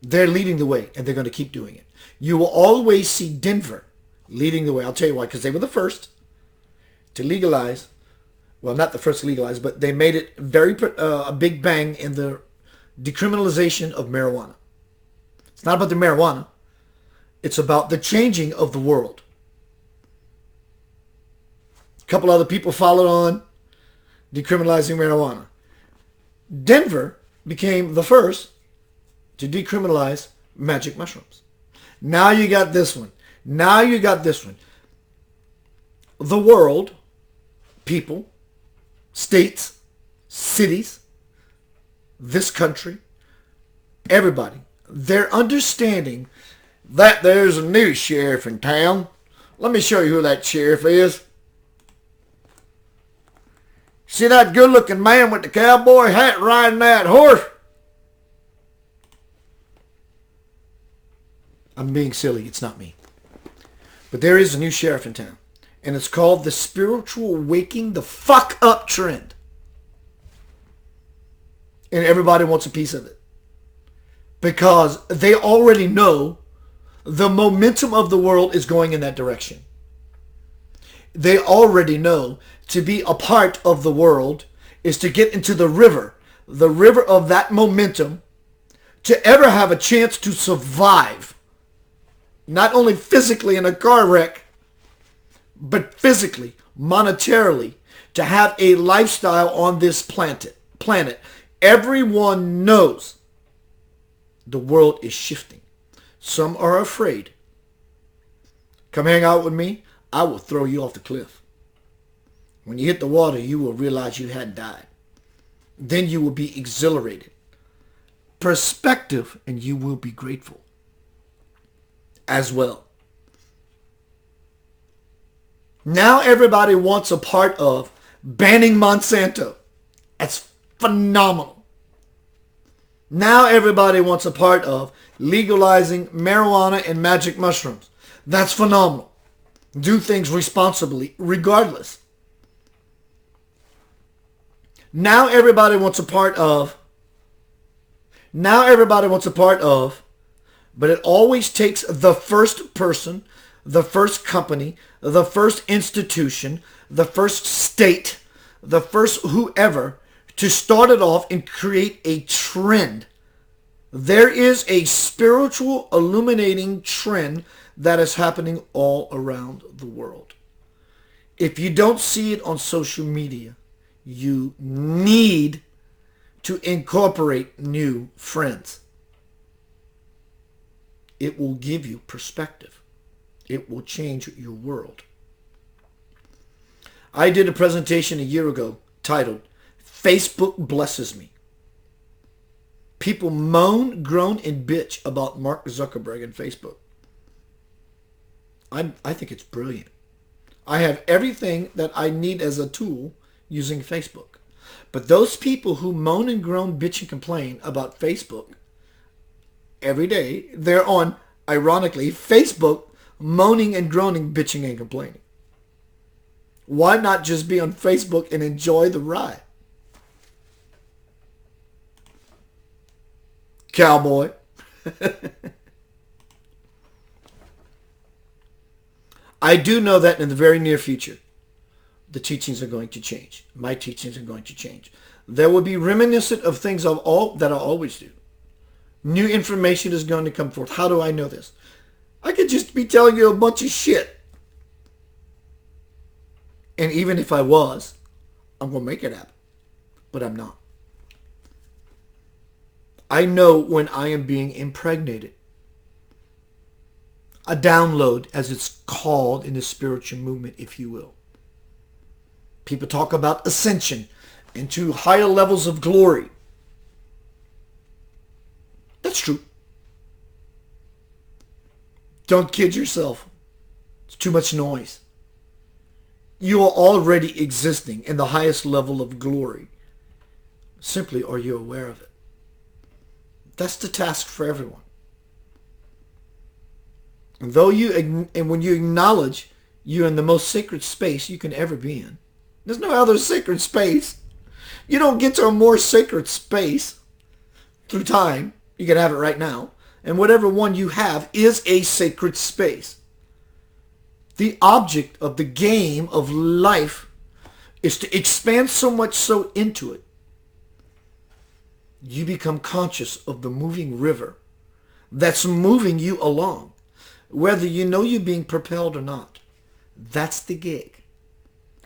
They're leading the way, and they're going to keep doing it. You will always see Denver leading the way. I'll tell you why, because they were the first to legalize. Well, not the first to legalize, but they made it a big bang in the decriminalization of marijuana. It's not about the marijuana. It's about the changing of the world. couple other people followed on decriminalizing marijuana. Denver became the first to decriminalize magic mushrooms. Now you got this one. Now you got this one. The world, people, states, cities, this country, everybody, they're understanding that there's a new sheriff in town. Let me show you who that sheriff is. See that good-looking man with the cowboy hat riding that horse? I'm being silly. It's not me. But there is a new sheriff in town. And it's called the spiritual waking the fuck up trend. And everybody wants a piece of it. Because they already know the momentum of the world is going in that direction. They already know to be a part of the world is to get into the river of that momentum, to ever have a chance to survive. Not only physically in a car wreck, but physically, monetarily, to have a lifestyle on this planet. Everyone knows the world is shifting. Some are afraid. Come hang out with me, I will throw you off the cliff. When you hit the water, you will realize you hadn't died. Then you will be exhilarated. Perspective, and you will be grateful as well. Now everybody wants a part of banning Monsanto. That's phenomenal. Now everybody wants a part of legalizing marijuana and magic mushrooms. That's phenomenal. Do things responsibly, regardless. Now everybody wants a part of, but it always takes the first person, the first company, the first institution, the first state, the first whoever to start it off and create a trend. There is a spiritual illuminating trend that is happening all around the world. If you don't see it on social media, you need to incorporate new friends. It will give you perspective. It will change your world. I did a presentation a year ago titled, Facebook Blesses Me. People moan, groan, and bitch about Mark Zuckerberg and Facebook. I think it's brilliant. I have everything that I need as a tool using Facebook. But those people who moan and groan, bitch, and complain about Facebook every day, they're on, ironically, Facebook moaning and groaning, bitching, and complaining. Why not just be on Facebook and enjoy the ride? Cowboy. I do know that in the very near future, the teachings are going to change. My teachings are going to change. There will be reminiscent of things that I always do. New information is going to come forth. How do I know this? I could just be telling you a bunch of shit. And even if I was, I'm going to make it happen. But I'm not. I know when I am being impregnated. A download, as it's called in the spiritual movement, if you will. People talk about ascension into higher levels of glory. That's true. Don't kid yourself. It's too much noise. You are already existing in the highest level of glory. Simply, are you aware of it? That's the task for everyone. And when you acknowledge you're in the most sacred space you can ever be in, there's no other sacred space. You don't get to a more sacred space through time. You can have it right now. And whatever one you have is a sacred space. The object of the game of life is to expand so much so into it. You become conscious of the moving river that's moving you along. Whether you know you're being propelled or not. That's the gig.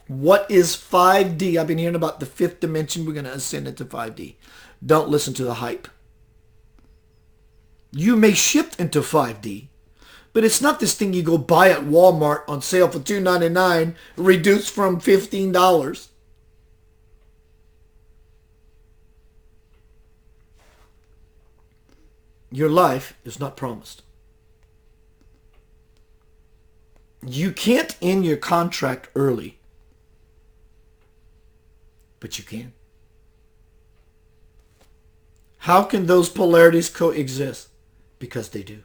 What is 5D? I've been hearing about the fifth dimension. We're going to ascend into 5D. Don't listen to the hype. You may shift into 5D, but it's not this thing you go buy at Walmart on sale for $2.99, reduced from $15. Your life is not promised. You can't end your contract early, but you can. How can those polarities coexist? Because they do.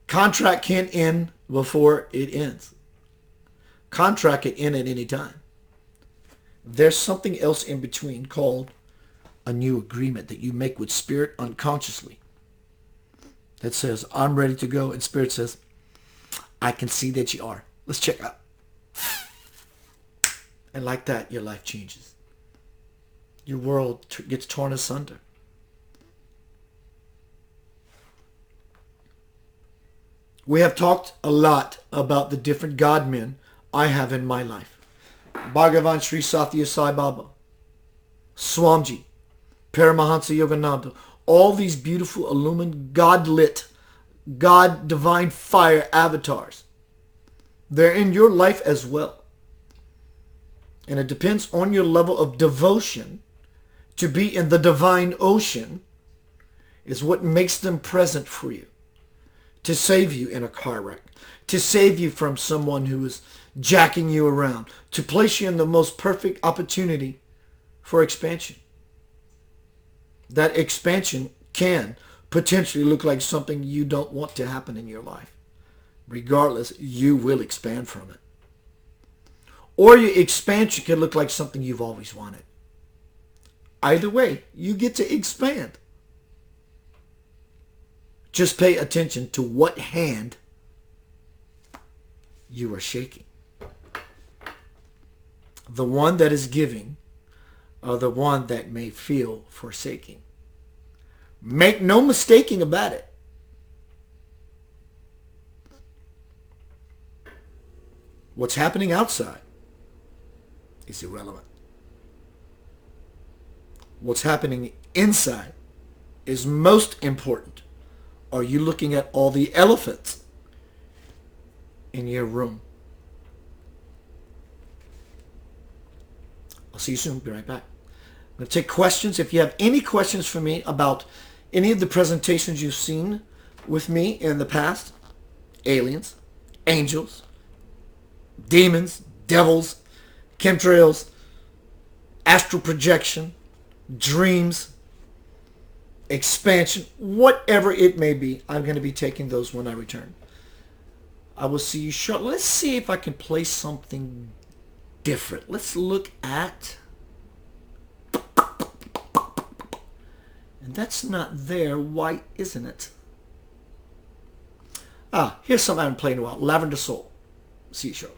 Contract can't end before it ends. Contract can end at any time. There's something else in between called a new agreement that you make with Spirit unconsciously that says, I'm ready to go. And Spirit says, I can see that you are. Let's check out. And like that, your life changes. Your world gets torn asunder. We have talked a lot about the different God men I have in my life. Bhagavan Sri Satya Sai Baba, Swamiji, Paramahansa Yogananda, all these beautiful illumined, God-lit, God divine fire avatars. They're in your life as well. And it depends on your level of devotion to be in the divine ocean is what makes them present for you. To save you in a car wreck. To save you from someone who is jacking you around. To place you in the most perfect opportunity for expansion. That expansion can potentially look like something you don't want to happen in your life. Regardless, you will expand from it. Or your expansion can look like something you've always wanted. Either way, you get to expand. Just pay attention to what hand you are shaking. The one that is giving or the one that may feel forsaking. Make no mistaking about it. What's happening outside is irrelevant. What's happening inside is most important. Are you looking at all the elephants in your room? I'll see you soon. Be right back. I'm going to take questions. If you have any questions for me about any of the presentations you've seen with me in the past, aliens, angels, demons, devils, chemtrails, astral projection, dreams, expansion, whatever it may be, I'm going to be taking those when I return. I will see you shortly. Let's see if I can play something different. Let's look at... And that's not there. Why isn't it? Here's something I haven't played in a while. Lavender Soul. See you shortly.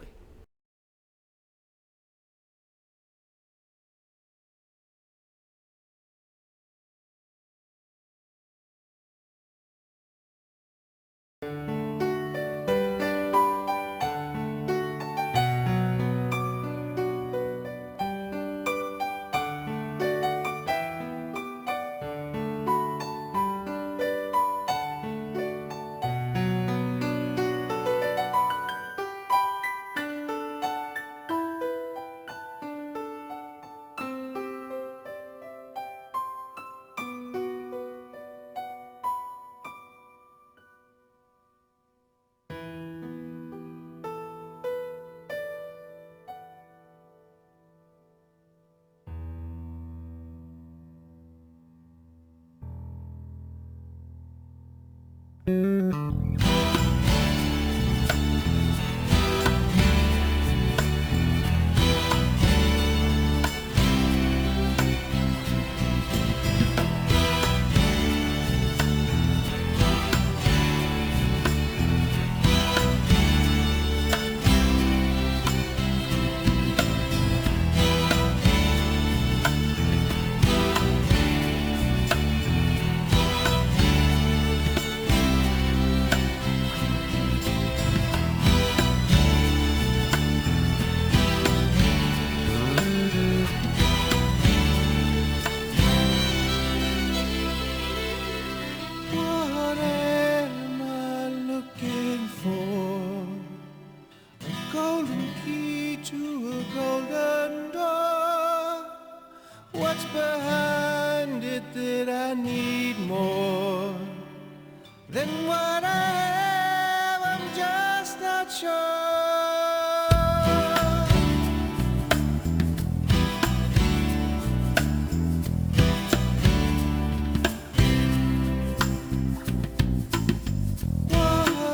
What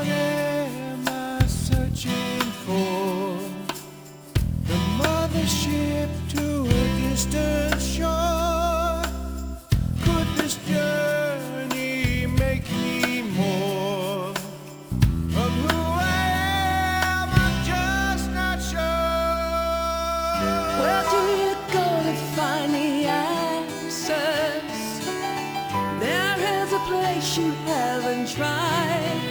am I searching for? The mothership to a distant shore. Could this journey make me more of who I am? I'm just not sure. Where do you go to find the answers? There is a place you haven't tried.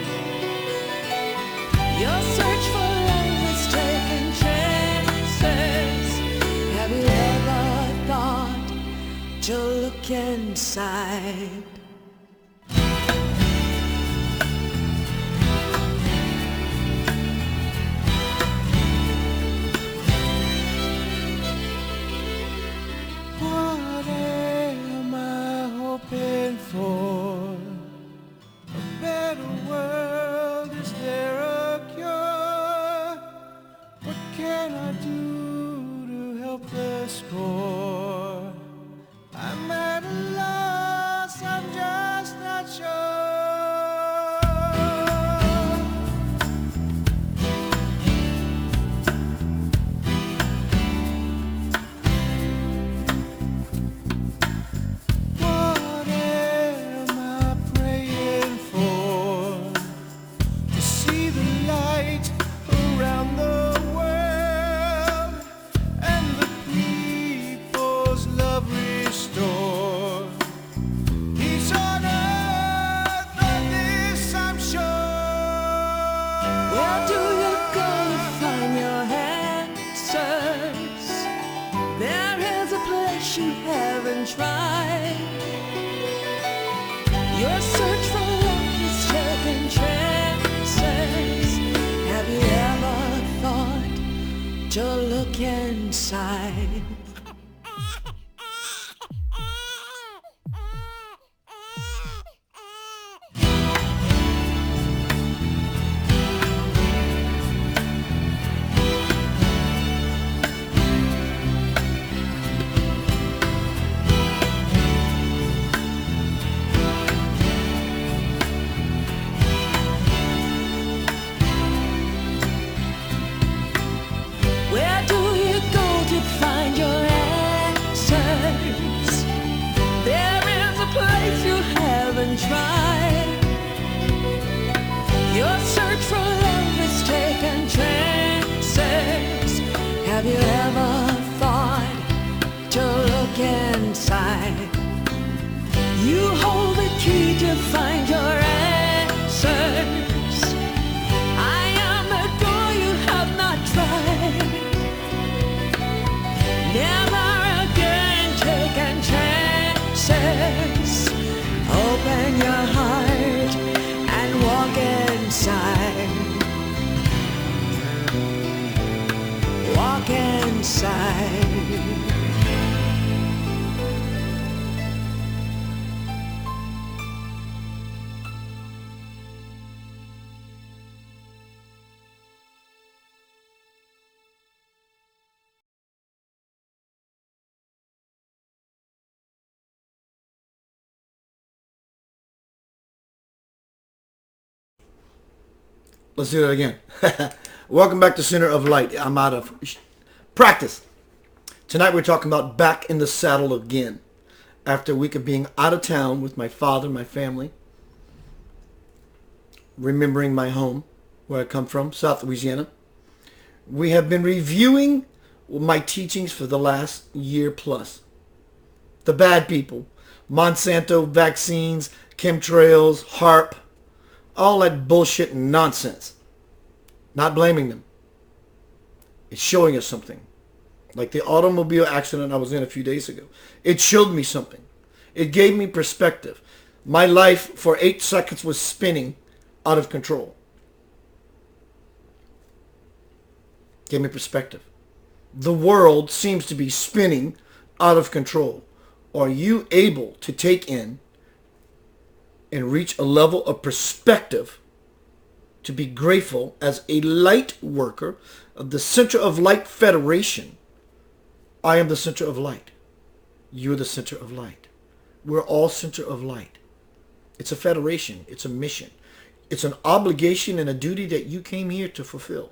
Your search for love is taking chances. Have you ever thought to look inside? What am I hoping for? A better world, is there a cure? What can I do to help this poor? I'm at a loss, I'm just not sure. What am I praying for? To see the light around the world and the people's love restored. Peace on earth, on this I'm sure. Where do you go to find your answers? There is a place you haven't tried. Your search for love is taking chances. Have you ever thought to look inside? Where do you go to find your answers? There is a place you haven't tried. Your search for love is taking chances. Have you ever thought to look inside? You hold the key to find your answers. I am the door you have not tried. Never again taking chances. Open your heart and walk inside. Walk inside. Let's do that again. Welcome back to Center of Light. I'm out of practice. Tonight we're talking about back in the saddle again. After a week of being out of town with my father, my family, remembering my home, where I come from, South Louisiana. We have been reviewing my teachings for the last year plus. The bad people, Monsanto vaccines, chemtrails, HARP, all that bullshit and nonsense. Not blaming them. It's showing us something. Like the automobile accident I was in a few days ago. It showed me something. It gave me perspective. My life for 8 seconds was spinning out of control. Gave me perspective. The world seems to be spinning out of control. Are you able to take in and reach a level of perspective to be grateful as a light worker of the Center of Light Federation. I am the center of light. You're the center of light. We're all center of light. It's a federation. It's a mission. It's an obligation and a duty that you came here to fulfill.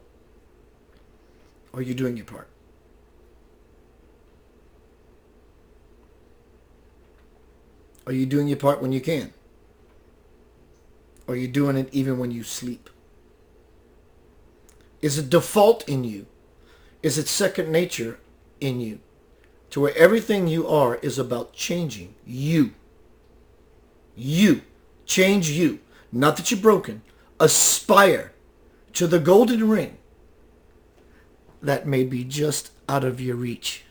Are you doing your part? Are you doing your part when you can? Are you doing it even when you sleep? Is it default in you? Is it second nature in you? To where everything you are is about changing you. You. Change you. Not that you're broken. Aspire to the golden ring that may be just out of your reach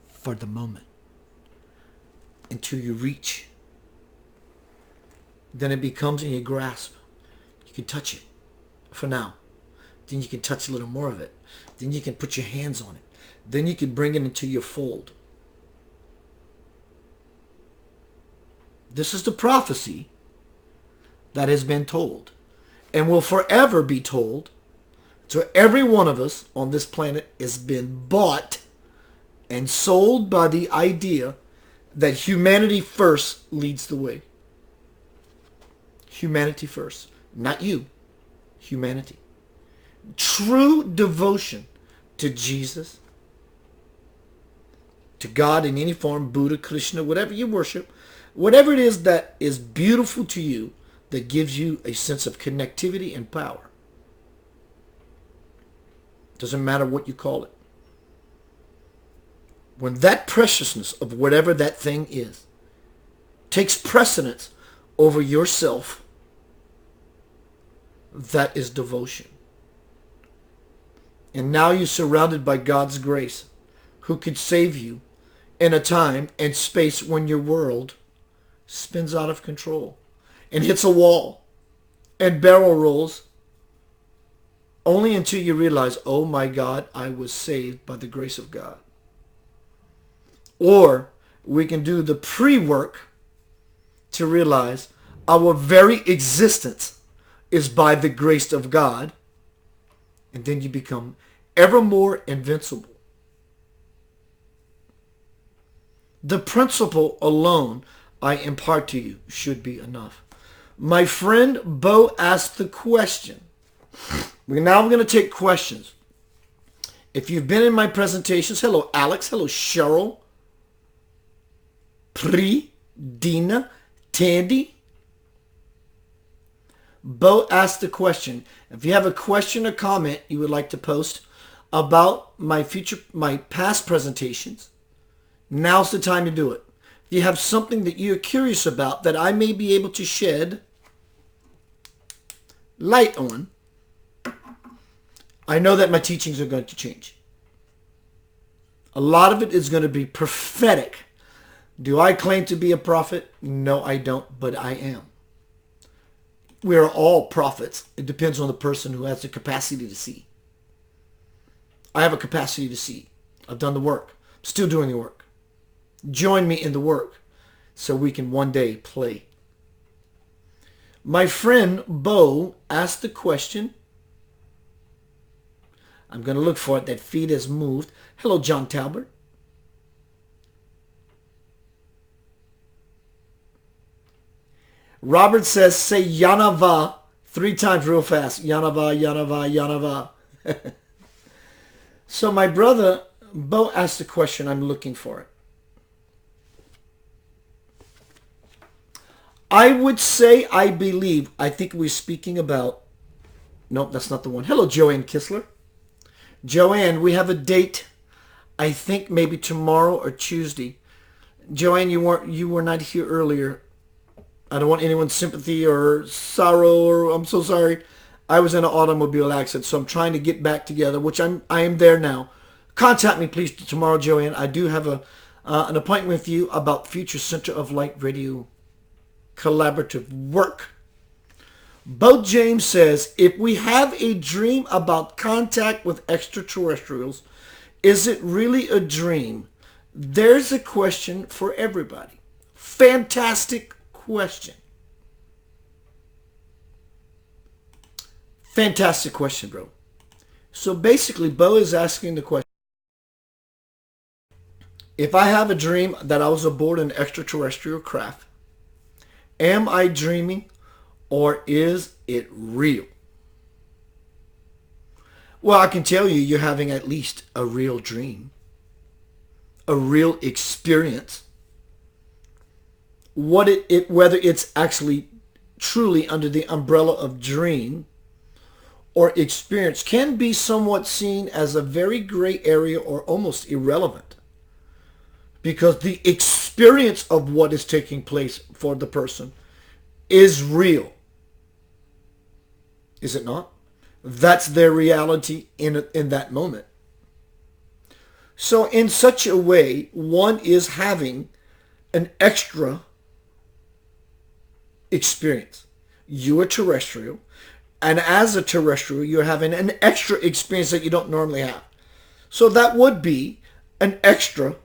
for the moment. Until you reach, then it becomes in your grasp. You can touch it for now. Then you can touch a little more of it. Then you can put your hands on it. Then you can bring it into your fold. This is the prophecy that has been told and will forever be told to every one of us on this planet has been bought and sold by the idea that humanity first leads the way. Humanity first. Not you. Humanity. True devotion to Jesus, to God in any form, Buddha, Krishna, whatever you worship, whatever it is that is beautiful to you, that gives you a sense of connectivity and power. Doesn't matter what you call it. When that preciousness of whatever that thing is takes precedence over yourself, that is devotion. And now you're surrounded by God's grace, who could save you in a time and space when your world spins out of control and hits a wall and barrel rolls, only until you realize, oh my God, I was saved by the grace of God. Or we can do the pre-work to realize our very existence is by the grace of God. And then you become ever more invincible. The principle alone I impart to you should be enough. My friend Bo asked the question. Now we're going to take questions. If you've been in my presentations, hello Alex, hello Cheryl, Pri, Dina, Tandy. Bo asked the question. If you have a question or comment you would like to post about my past presentations, now's the time to do it. If you have something that you're curious about that I may be able to shed light on, I know that my teachings are going to change. A lot of it is going to be prophetic. Do I claim to be a prophet? No, I don't, but I am. We are all prophets. It depends on the person who has the capacity to see. I have a capacity to see. I've done the work. I'm still doing the work. Join me in the work so we can one day play. My friend Bo asked the question. I'm going to look for it. That feed has moved. Hello, John Talbert. Robert says, say Yanava 3 times real fast. Yanava, Yanava, Yanava. So my brother, Bo, asked the question. I'm looking for it. I would say, I believe, I think we're speaking about, nope, that's not the one. Hello, Joanne Kistler. Joanne, we have a date, I think maybe tomorrow or Tuesday. Joanne, you were not here earlier. I don't want anyone's sympathy or sorrow, or I'm so sorry. I was in an automobile accident, so I'm trying to get back together, which I am there now. Contact me, please, tomorrow, Joanne. I do have an appointment with you about future Center of Light Radio collaborative work. Bo James says, if we have a dream about contact with extraterrestrials, is it really a dream? There's a question for everybody. Fantastic question. Fantastic question, bro. So basically, Bo is asking the question, if I have a dream that I was aboard an extraterrestrial craft, am I dreaming or is it real? Well, I can tell you, you're having at least a real dream, a real experience. Whether it's actually truly under the umbrella of dream or experience can be somewhat seen as a very gray area or almost irrelevant, because the experience of what is taking place for the person is real. Is it not? That's their reality in that moment. So in such a way, one is having an extra experience. You are terrestrial, and as a terrestrial, you're having an extra experience that you don't normally have. So that would be an extra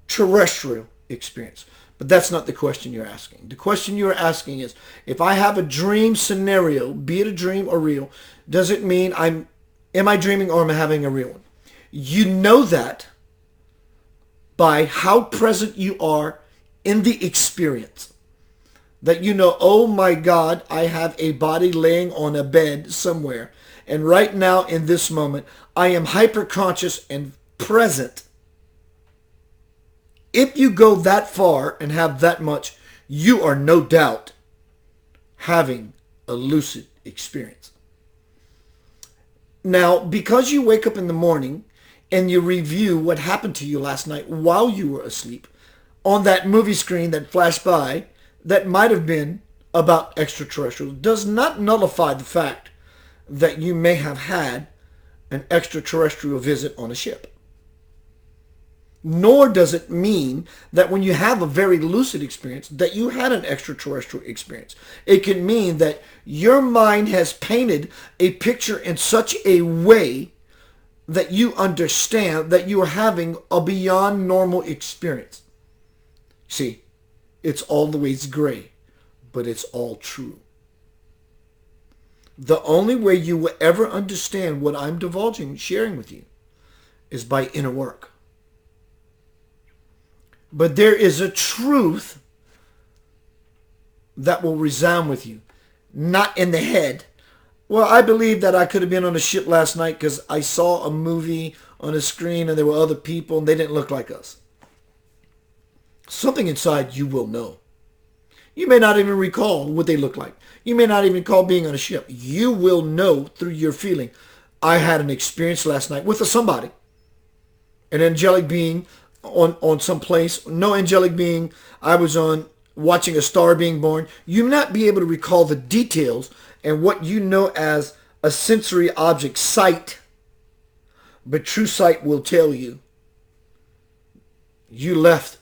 terrestrial experience. But that's not the question you're asking. The question you're asking is, if I have a dream scenario, be it a dream or real, does it mean am I dreaming or am I having a real one? You know that by how present you are in the experience. That you know, oh my God, I have a body laying on a bed somewhere. And right now in this moment, I am hyper-conscious and present. If you go that far and have that much, you are no doubt having a lucid experience. Now, because you wake up in the morning and you review what happened to you last night while you were asleep, on that movie screen that flashed by, that might have been about extraterrestrials, does not nullify the fact that you may have had an extraterrestrial visit on a ship. Nor does it mean that when you have a very lucid experience that you had an extraterrestrial experience. It can mean that your mind has painted a picture in such a way that you understand that you are having a beyond normal experience. See, it's always gray, but it's all true. The only way you will ever understand what I'm divulging, sharing with you, is by inner work. But there is a truth that will resound with you, not in the head. Well, I believe that I could have been on a ship last night because I saw a movie on a screen and there were other people and they didn't look like us. Something inside you will know. You may not even recall what they look like. You may not even recall being on a ship. You will know through your feeling, I had an experience last night with somebody, an angelic being, on some place, no angelic being, I was on watching a star being born. You may not be able to recall the details and what you know as a sensory object, sight, but true sight will tell you you left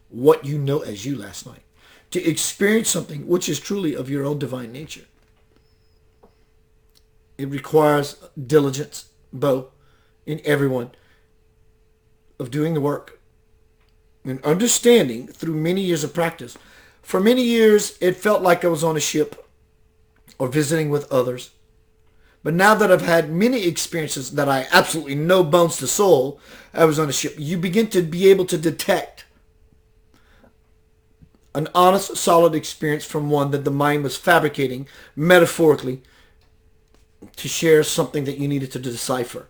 what you know as you last night to experience something which is truly of your own divine nature. It requires diligence, Bo, in everyone, of doing the work and understanding through many years of practice. For many years, it felt like I was on a ship or visiting with others. But now that I've had many experiences that I absolutely no bones to soul, I was on a ship, you begin to be able to detect an honest, solid experience from one that the mind was fabricating metaphorically to share something that you needed to decipher.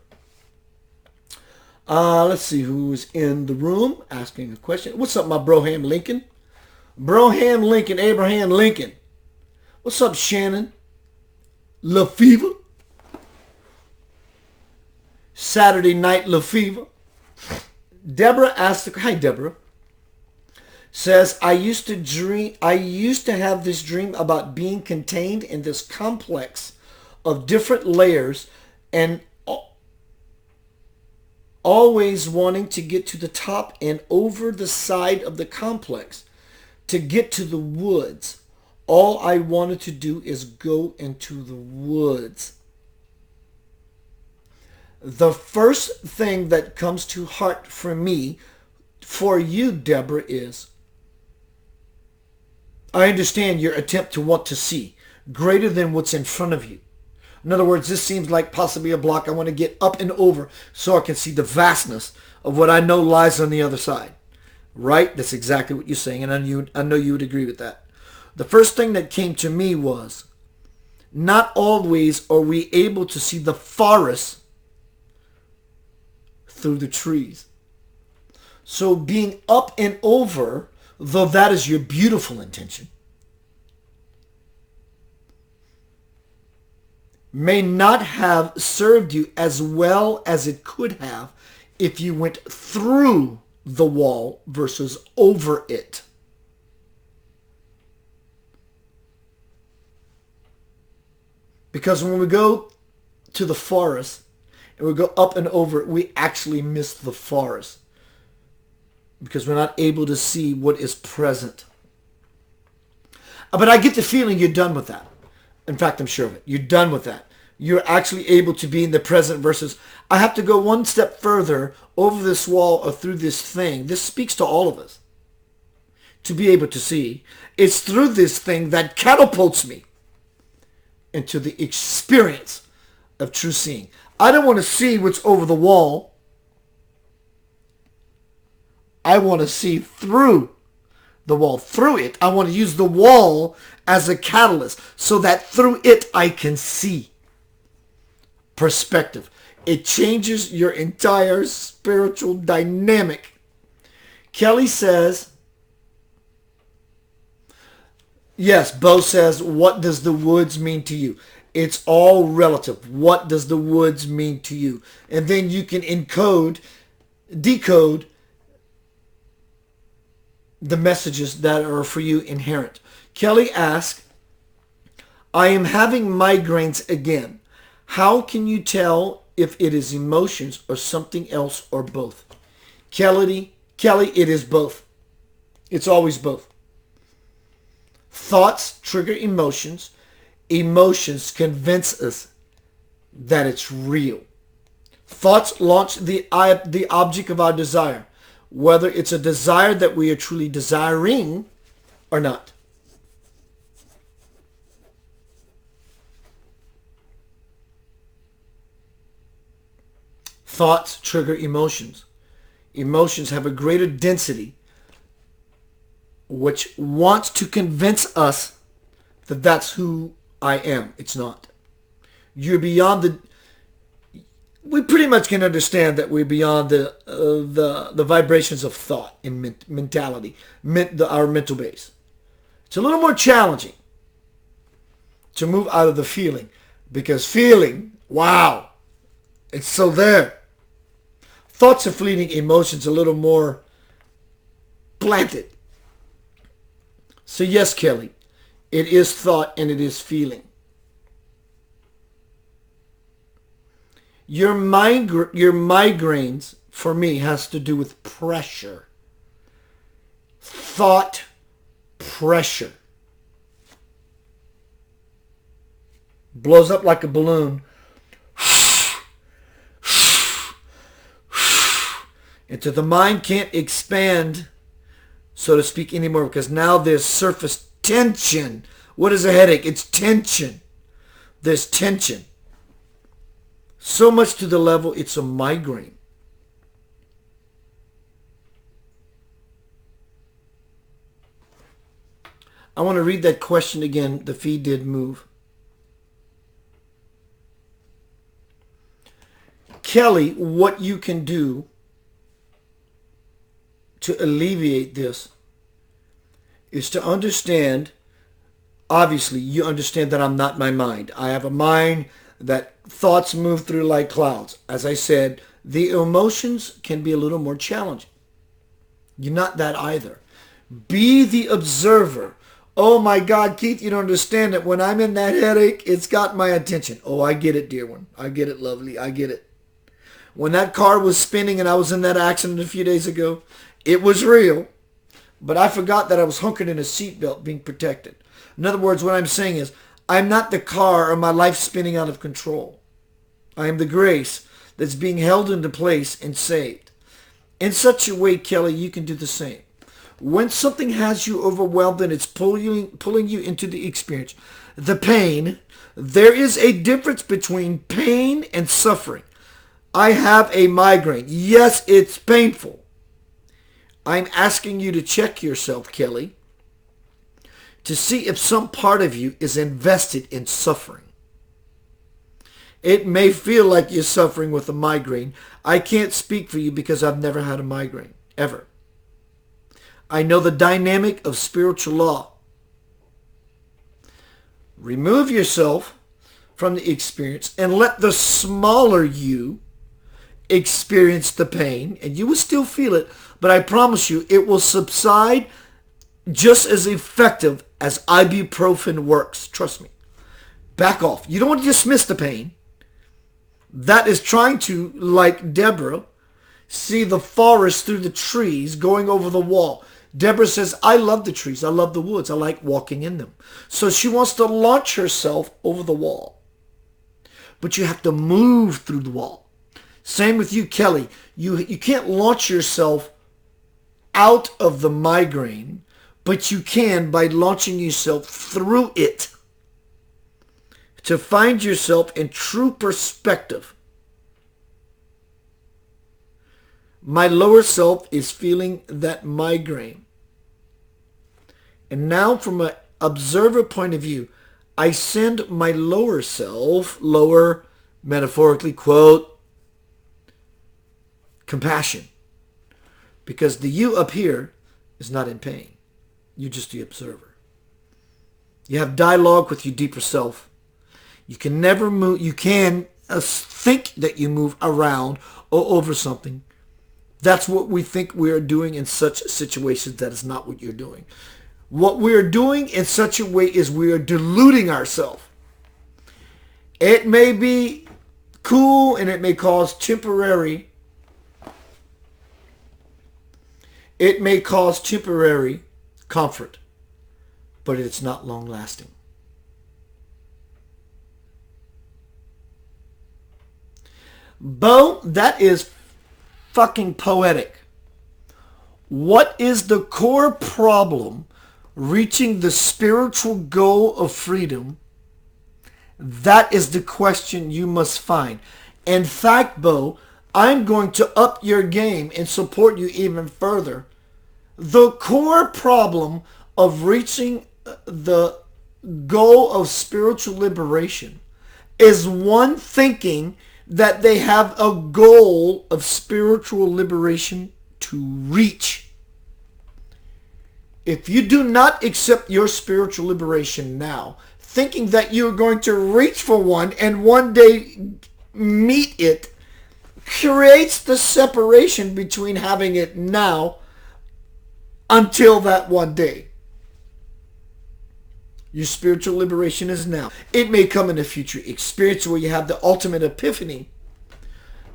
Let's see who's in the room asking a question. What's up, my Broham Lincoln? Broham Lincoln, Abraham Lincoln. What's up, Shannon? LaFever? Saturday Night LaFever? Deborah asked, hi Deborah, says, I used to have this dream about being contained in this complex of different layers and always wanting to get to the top and over the side of the complex to get to the woods. All I wanted to do is go into the woods. The first thing that comes to heart for me, for you, Deborah, is I understand your attempt to want to see greater than what's in front of you. In other words, this seems like possibly a block. I want to get up and over so I can see the vastness of what I know lies on the other side. Right? That's exactly what you're saying, and I know you would agree with that. The first thing that came to me was, not always are we able to see the forest through the trees. So being up and over, though that is your beautiful intention, may not have served you as well as it could have if you went through the wall versus over it. Because when we go to the forest and we go up and over it, we actually miss the forest because we're not able to see what is present. But I get the feeling you're done with that. In fact, I'm sure of it. You're done with that. You're actually able to be in the present versus I have to go one step further over this wall or through this thing. This speaks to all of us. To be able to see. It's through this thing that catapults me into the experience of true seeing. I don't want to see what's over the wall. I want to see through the wall, through it. I want to use the wall as a catalyst so that through it I can see. Perspective. It changes your entire spiritual dynamic. Kelly says, yes, Bo says, what does the woods mean to you? It's all relative. What does the woods mean to you? And then you can decode the messages that are for you inherent. Kelly asks, I am having migraines again. How can you tell if it is emotions or something else or both? Kelly, it is both. It's always both. Thoughts trigger emotions. Emotions convince us that it's real. Thoughts launch the object of our desire, whether it's a desire that we are truly desiring or not. Thoughts trigger emotions. Emotions have a greater density, which wants to convince us that that's who I am. It's not. You're beyond we pretty much can understand that we're beyond the vibrations of thought and mentality, our mental base. It's a little more challenging to move out of the feeling, because feeling, wow, it's so there. Thoughts are fleeting, emotions a little more planted. So yes, Kelly, it is thought and it is feeling. Your migraines, for me, has to do with pressure. Thought pressure. Blows up like a balloon. Until the mind can't expand, so to speak, anymore, because now there's surface tension. What is a headache? It's tension. There's tension. So much to the level it's a migraine. I want to read that question again. The feed did move. Kelly, what you can do to alleviate this is to understand, obviously you understand that I'm not my mind. I have a mind that thoughts move through like clouds. As I said, the emotions can be a little more challenging. You're not that either. Be the observer. Oh my God, Keith, you don't understand it. When I'm in that headache, it's got my attention. Oh, I get it, dear one. I get it, lovely. I get it. When that car was spinning and I was in that accident a few days ago, it was real, but I forgot that I was hunkered in a seatbelt being protected. In other words, what I'm saying is, I'm not the car or my life spinning out of control. I am the grace that's being held into place and saved. In such a way, Kelly, you can do the same. When something has you overwhelmed and it's pulling you into the experience, the pain, There is a difference between pain and suffering. I have a migraine. Yes, it's painful. I'm asking you to check yourself, Kelly, to see if some part of you is invested in suffering. It may feel like you're suffering with a migraine. I can't speak for you because I've never had a migraine, ever. I know the dynamic of spiritual law. Remove yourself from the experience and let the smaller you experience the pain, and you will still feel it, but I promise you it will subside just as effective as ibuprofen works. Trust me. Back off. You don't want to dismiss the pain. That is trying to, like Deborah, see the forest through the trees going over the wall. Deborah says, I love the trees. I love the woods. I like walking in them. So she wants to launch herself over the wall. But you have to move through the wall. Same with you, Kelly. You can't launch yourself out of the migraine, but you can by launching yourself through it to find yourself in true perspective. My lower self is feeling that migraine. And now from an observer point of view, I send my lower self, lower, metaphorically, quote, compassion. Because the you up here is not in pain. You're just the observer. You have dialogue with your deeper self. You can never move. You can think that you move around or over something. That's what we think we are doing in such situations. That is not what you're doing. What we are doing in such a way is we are deluding ourselves. It may be cool and it may cause temporary. It may cause temporary comfort, but it's not long lasting. Bo, that is fucking poetic. What is the core problem reaching the spiritual goal of freedom? That is the question you must find. In fact, Bo, I'm going to up your game and support you even further. The core problem of reaching the goal of spiritual liberation is one thinking that they have a goal of spiritual liberation to reach. If you do not accept your spiritual liberation now, thinking that you're going to reach for one and one day meet it, creates the separation between having it now until that one day. Your spiritual liberation is now. It may come in a future experience where you have the ultimate epiphany.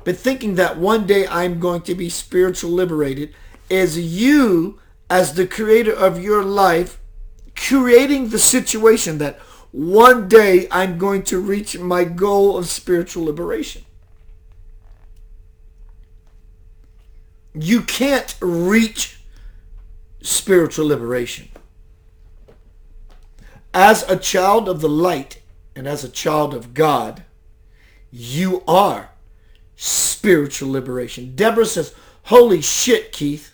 But thinking that one day I'm going to be spiritually liberated is you, as the creator of your life, creating the situation that one day I'm going to reach my goal of spiritual liberation. You can't reach spiritual liberation. As a child of the light and as a child of God, you are spiritual liberation. Deborah says, holy shit, Keith.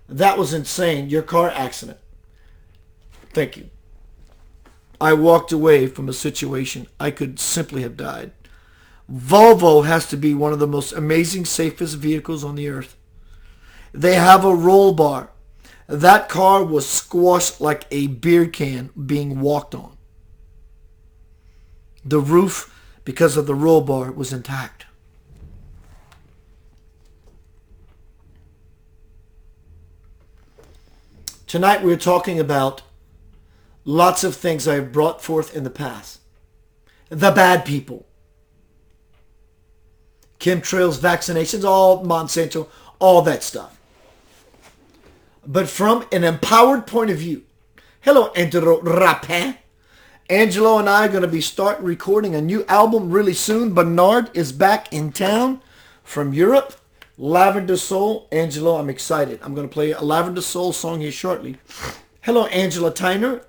That was insane. Your car accident. Thank you. I walked away from a situation I could simply have died. Volvo has to be one of the most amazing, safest vehicles on the earth. They have a roll bar. That car was squashed like a beer can being walked on. The roof, because of the roll bar, was intact. Tonight we're talking about lots of things I have brought forth in the past. The bad people. Chemtrails, vaccinations, all Monsanto, all that stuff. But from an empowered point of view. Hello, Angelo Rapin. Angelo and I are going to be starting recording a new album really soon. Bernard is back in town from Europe. Lavender Soul. Angelo, I'm excited. I'm going to play a Lavender Soul song here shortly. Hello, Angela Tyner.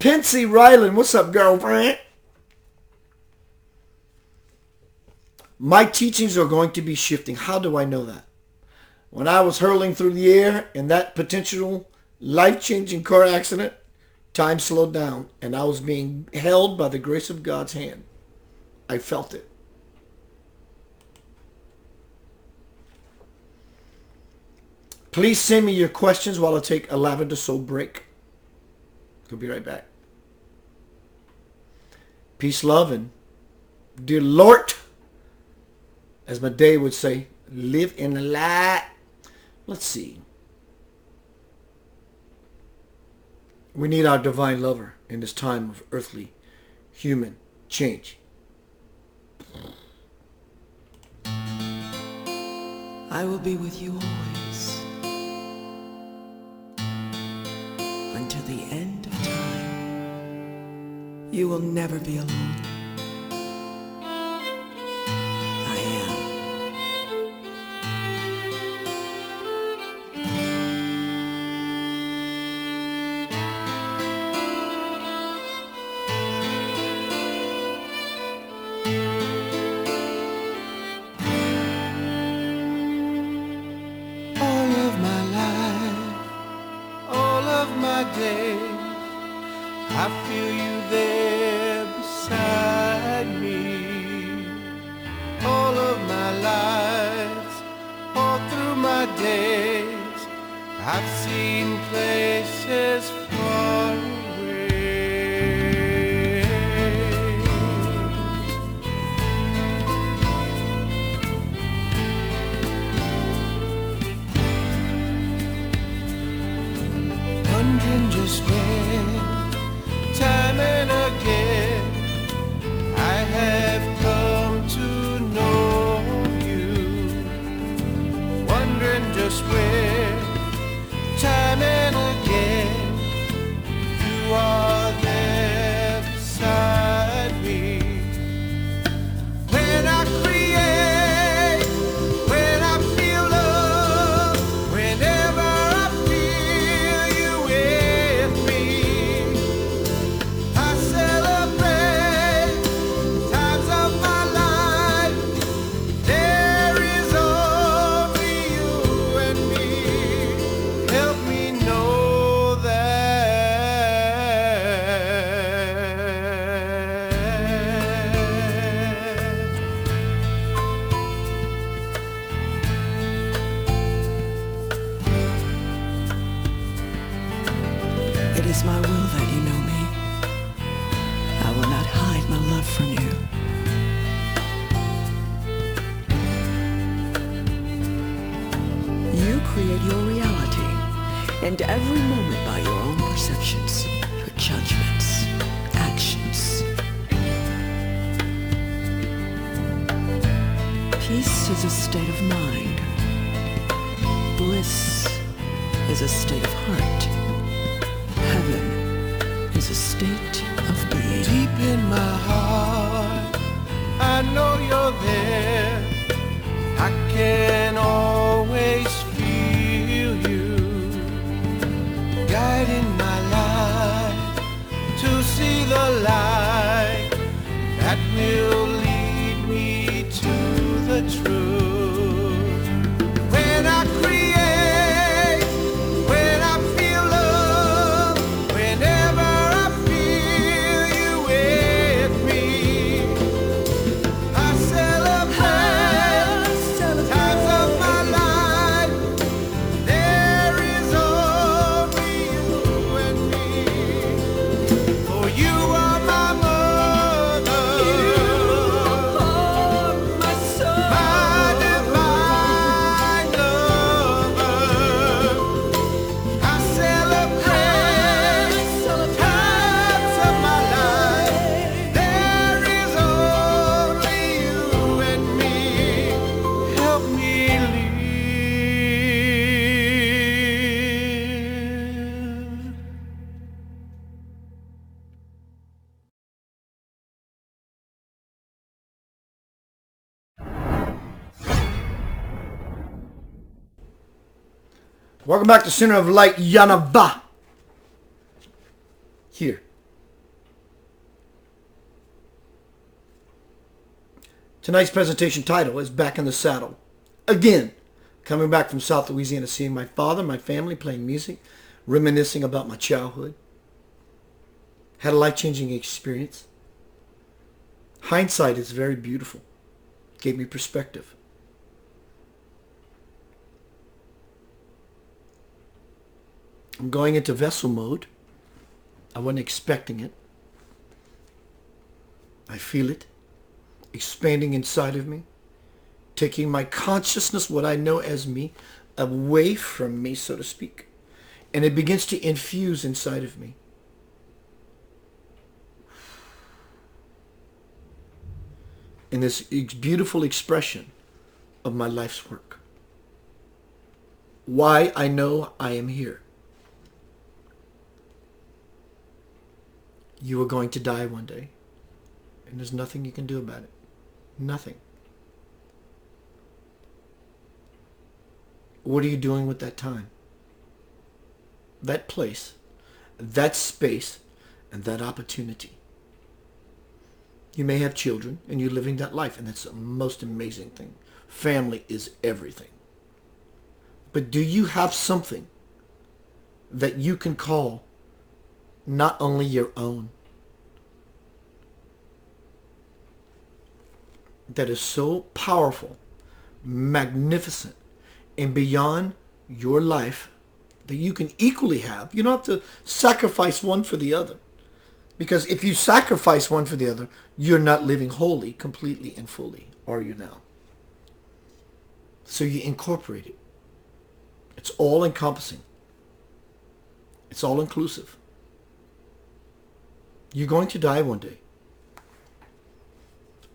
Pensy Ryland, what's up, girlfriend? My teachings are going to be shifting. How do I know that? When I was hurling through the air in that potential life-changing car accident, time slowed down and I was being held by the grace of God's hand. I felt it. Please send me your questions while I take a Lavender Soul break. We'll be right back. Peace, love, and dear Lord, as my day would say, live in the light. Let's see. We need our divine lover in this time of earthly, human change. I will be with you always, until the end of time. You will never be alone. I am. All of my life, all of my days, I feel you there beside me. All of my life, all through my days, I've seen places far away. Wondering just when, time and again, I have come to know you. Wondering just when, time and again, you are there beside me. When I create, when I feel love, whenever I feel you with me, I celebrate times of my life. There is only you and me. Help me know It is my will that you know me. I will not hide my love from you. You create your reality, and every moment by your own perceptions, your judgments, actions. Peace is a state of mind. Bliss is a state of heart. Heaven is a state of being. deep in my heart, I know you're there. I can always feel you guiding my life to see the light that will lead me to the truth. When I create, when I feel love, whenever I feel you with me, I celebrate times of my life. There is only you and me. For you are my mother, My soul. my divine lover. I celebrate times of my life. There is only you and me. Help me live. Welcome back to Center of Light, Yanava. Here. Tonight's presentation title is Back in the Saddle. Again, coming back from South Louisiana, seeing my father, my family, playing music, reminiscing about my childhood. Had a life-changing experience. Hindsight is very beautiful. Gave me perspective. I'm going into vessel mode. I wasn't expecting it. I feel it expanding inside of me, taking my consciousness, what I know as me, away from me, so to speak. And it begins to infuse inside of me. In this beautiful expression of my life's work. Why I know I am here. You are going to die one day. And there's nothing you can do about it. Nothing. What are you doing with that time? That place, that space, and that opportunity. You may have children and you're living that life, and that's the most amazing thing. Family is everything. But do you have something that you can call not only your own, that is so powerful, magnificent, and beyond your life that you can equally have? You don't have to sacrifice one for the other. Because if you sacrifice one for the other, you're not living wholly, completely, and fully, are you now? So you incorporate it. It's all encompassing. It's all inclusive. You're going to die one day.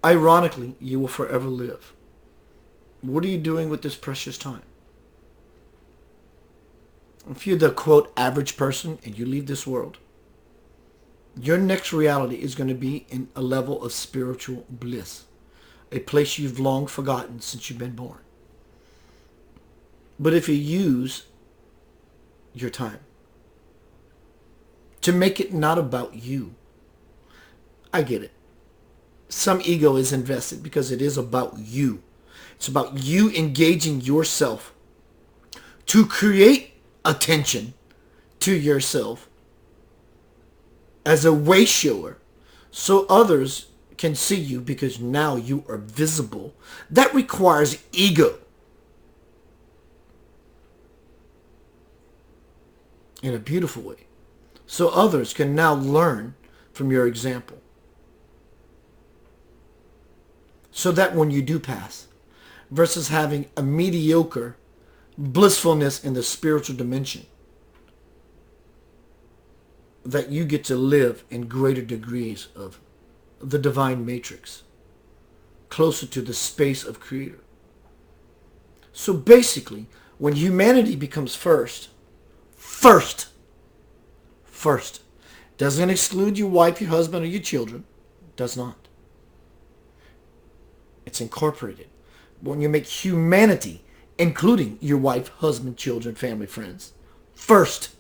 Ironically, you will forever live. What are you doing with this precious time? If you're the, quote, average person and you leave this world, your next reality is going to be in a level of spiritual bliss, a place you've long forgotten since you've been born. But if you use your time to make it not about you, I get it. Some ego is invested because it is about you. It's about you engaging yourself to create attention to yourself as a way shower so others can see you because now you are visible. That requires ego. In a beautiful way. So others can now learn from your example. So that when you do pass, versus having a mediocre blissfulness in the spiritual dimension, that you get to live in greater degrees of the divine matrix, closer to the space of Creator. So basically, when humanity becomes first, doesn't exclude your wife, your husband, or your children, does not. It's incorporated. When you make humanity, including your wife, husband, children, family, friends, first,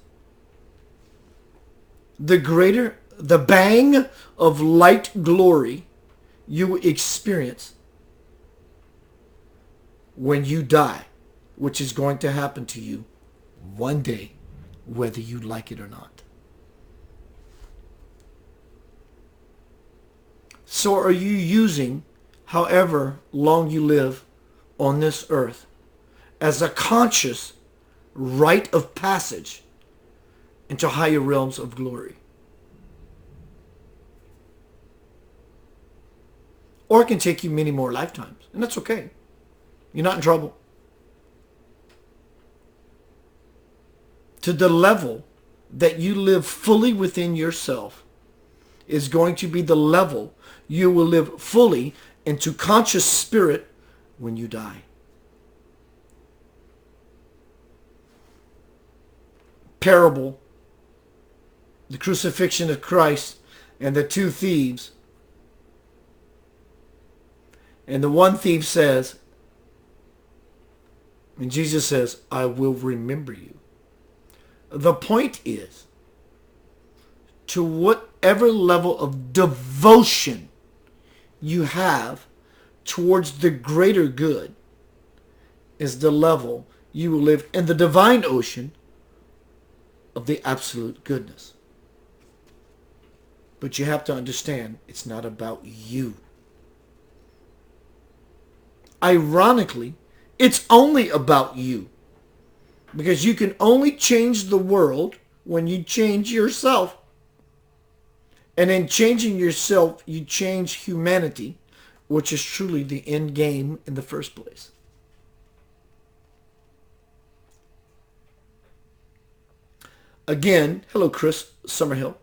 the greater the bang of light glory you experience when you die, which is going to happen to you one day, whether you like it or not. So are you using however long you live on this earth as a conscious rite of passage into higher realms of glory? Or it can take you many more lifetimes, and that's okay. You're not in trouble. To the level that you live fully within yourself is going to be the level you will live fully into conscious spirit when you die. Parable, the crucifixion of Christ and the two thieves. And the one thief says, and Jesus says, I will remember you. The point is, to whatever level of devotion you have towards the greater good is the level you will live in the divine ocean of the absolute goodness. But you have to understand, it's not about you. Ironically, it's only about you. Because you can only change the world when you change yourself. And in changing yourself, you change humanity, which is truly the end game in the first place. Again, hello Chris Summerhill.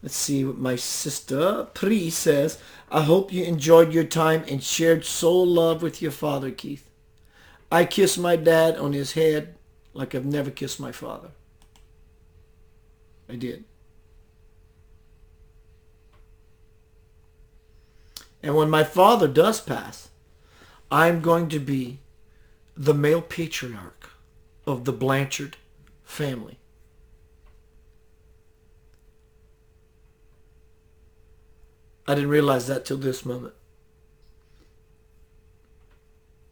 Let's see what my sister Pri says. I hope you enjoyed your time and shared soul love with your father, Keith. I kiss my dad on his head like I've never kissed my father. I did. And when my father does pass, I'm going to be the male patriarch of the Blanchard family. I didn't realize that till this moment.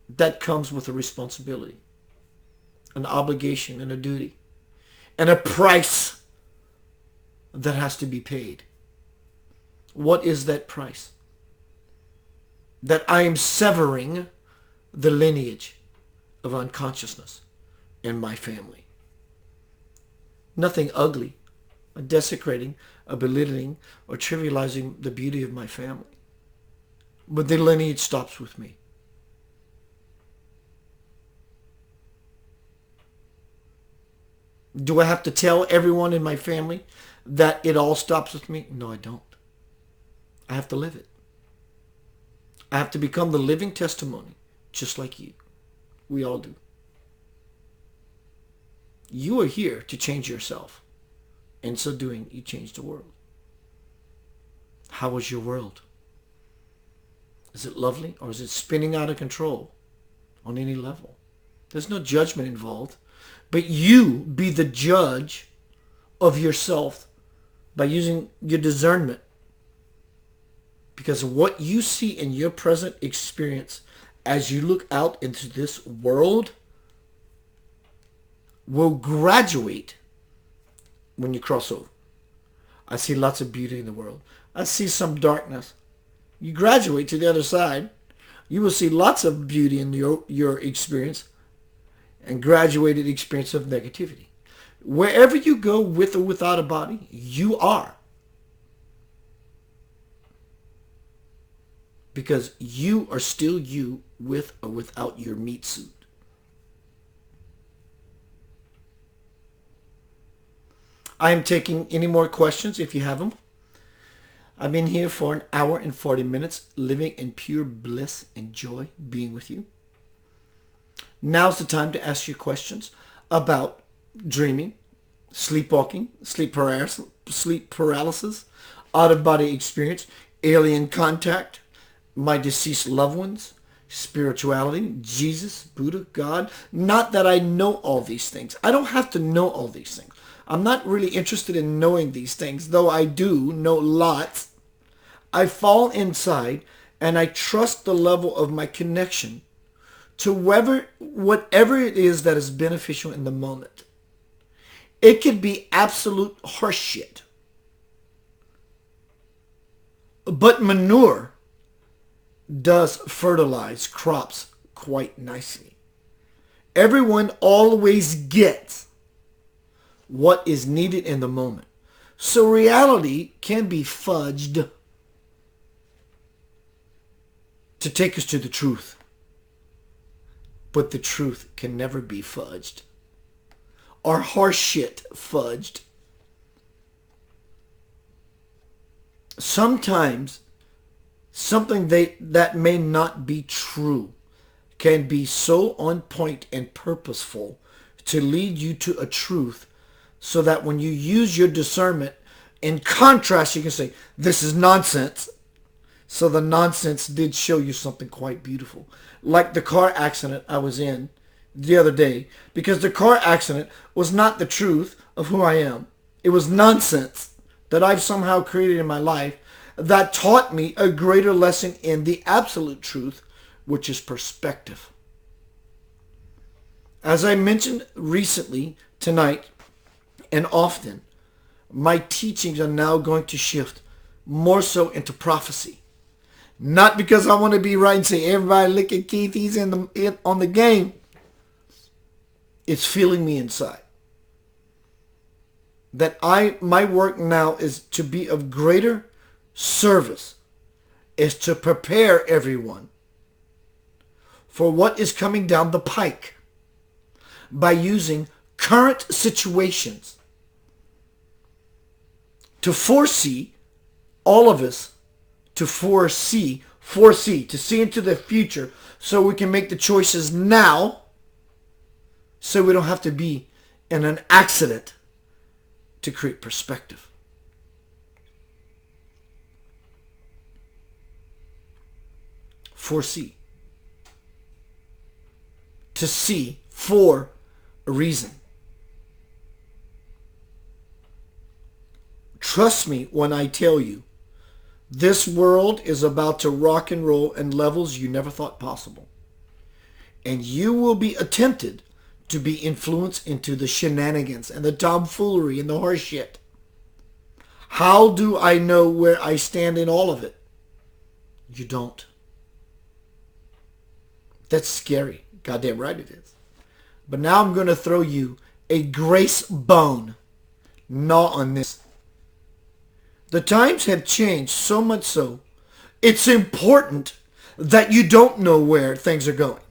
That comes with a responsibility, an obligation, and a duty, and a price that has to be paid. What is that price? That I am severing the lineage of unconsciousness in my family. Nothing ugly, desecrating, belittling, or trivializing the beauty of my family. But the lineage stops with me. Do I have to tell everyone in my family that it all stops with me? No, I don't. I have to live it. I have to become the living testimony, just like you. We all do. You are here to change yourself. In so doing, you change the world. How is your world? Is it lovely, or is it spinning out of control on any level? There's no judgment involved. But you be the judge of yourself by using your discernment. Because what you see in your present experience as you look out into this world will graduate when you cross over. I see lots of beauty in the world. I see some darkness. You graduate to the other side, you will see lots of beauty in your experience and graduated experience of negativity. Wherever you go with or without a body, you are. Because you are still you with or without your meat suit. I am taking any more questions if you have them. I've been here for an hour and 40 minutes, living in pure bliss and joy, being with you. Now's the time to ask you questions about dreaming, sleepwalking, sleep paralysis, out-of-body experience, alien contact, my deceased loved ones, spirituality, Jesus, Buddha, God. Not that I know all these things. I don't have to know all these things. I'm not really interested in knowing these things, though I do know lots. I fall inside and I trust the level of my connection to whatever it is that is beneficial in the moment. It could be absolute horseshit. But manure does fertilize crops quite nicely. Everyone always gets what is needed in the moment. So reality can be fudged to take us to the truth. But the truth can never be fudged. Or horseshit fudged. Sometimes something that may not be true can be so on point and purposeful to lead you to a truth so that when you use your discernment, in contrast, you can say, this is nonsense. So the nonsense did show you something quite beautiful. Like the car accident I was in the other day. Because the car accident was not the truth of who I am. It was nonsense that I've somehow created in my life that taught me a greater lesson in the absolute truth, which is perspective. As I mentioned recently, tonight, and often, my teachings are now going to shift more so into prophecy. Not because I want to be right and say, everybody look at Keith, he's on the game. It's feeling me inside. That my work now is to be of greater service, is to prepare everyone for what is coming down the pike by using current situations to foresee all of us, to foresee, to see into the future so we can make the choices now so we don't have to be in an accident to create perspective. Foresee. To see for a reason. Trust me when I tell you, this world is about to rock and roll in levels you never thought possible. And you will be tempted to be influenced into the shenanigans and the tomfoolery and the horse shit. How do I know where I stand in all of it? You don't. That's scary. Goddamn right it is. But now I'm going to throw you a grace bone. Gnaw on this. The times have changed so much so, it's important that you don't know where things are going.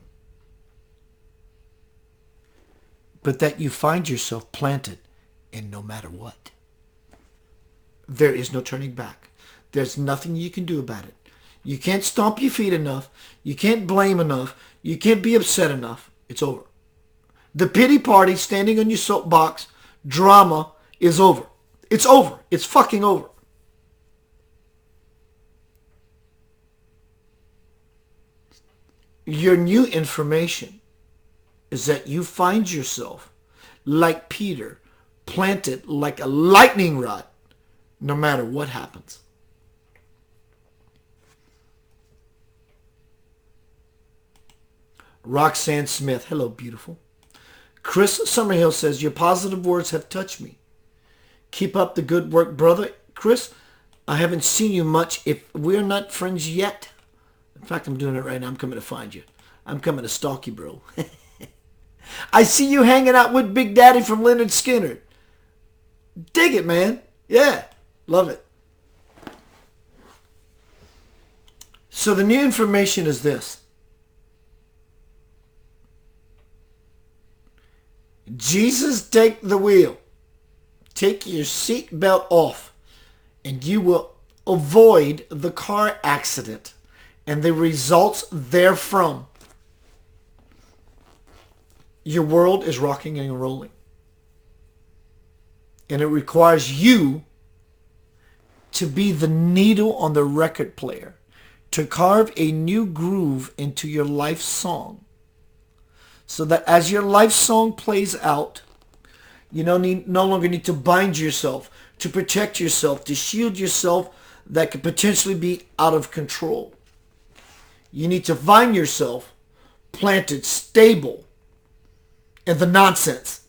But that you find yourself planted in no matter what. There is no turning back. There's nothing you can do about it. You can't stomp your feet enough. You can't blame enough. You can't be upset enough. It's over. The pity party standing on your soapbox drama is over. It's over. It's fucking over. Your new information is that you find yourself, like Peter, planted like a lightning rod, no matter what happens. Roxanne Smith, hello, beautiful. Chris Summerhill says, your positive words have touched me. Keep up the good work, brother. Chris, I haven't seen you much. If we're not friends yet, in fact, I'm doing it right now. I'm coming to find you. I'm coming to stalk you, bro. I see you hanging out with Big Daddy from Leonard Skinner. Dig it, man. Yeah, love it. So the new information is this. Jesus, take the wheel. Take your seat belt off, and you will avoid the car accident and the results therefrom. Your world is rocking and rolling. And it requires you to be the needle on the record player, to carve a new groove into your life song. So that as your life song plays out, you no longer need to bind yourself, to protect yourself, to shield yourself that could potentially be out of control. You need to find yourself planted, stable in the nonsense.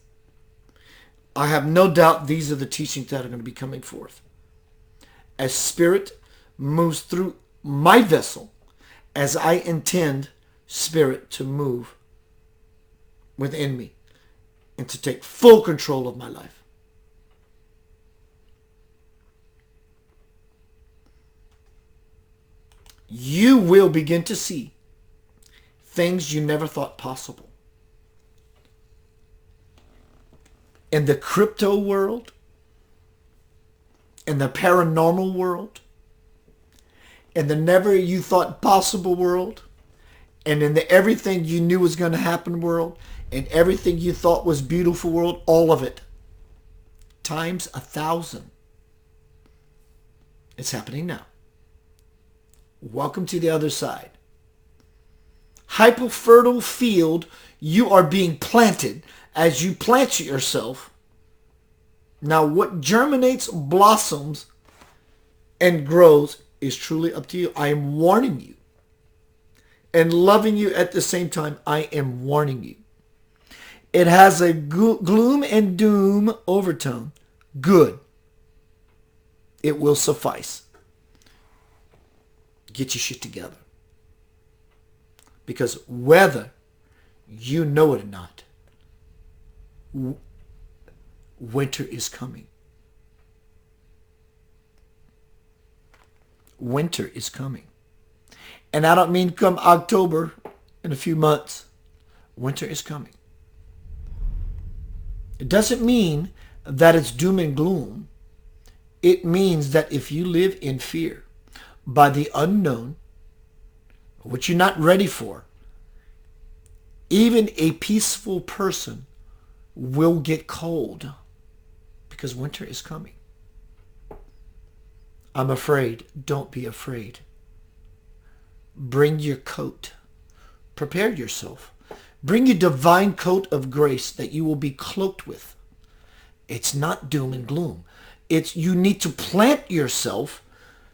I have no doubt these are the teachings that are going to be coming forth. As Spirit moves through my vessel, as I intend Spirit to move within me and to take full control of my life. You will begin to see things you never thought possible. In the crypto world, in the paranormal world, in the never you thought possible world, and in the everything you knew was going to happen world, and everything you thought was beautiful world, all of it, times 1,000. It's happening now. Welcome to the other side. Hyperfertile field, you are being planted. As you plant yourself, now what germinates, blossoms, and grows is truly up to you. I am warning you. And loving you at the same time, I am warning you. It has a gloom and doom overtone. Good. It will suffice. Get your shit together. Because whether you know it or not, winter is coming. Winter is coming. And I don't mean come October in a few months. Winter is coming. It doesn't mean that it's doom and gloom. It means that if you live in fear by the unknown, which you're not ready for, even a peaceful person will get cold because winter is coming. I'm afraid. Don't be afraid. Bring your coat. Prepare yourself. Bring your divine coat of grace that you will be cloaked with. It's not doom and gloom. It's you need to plant yourself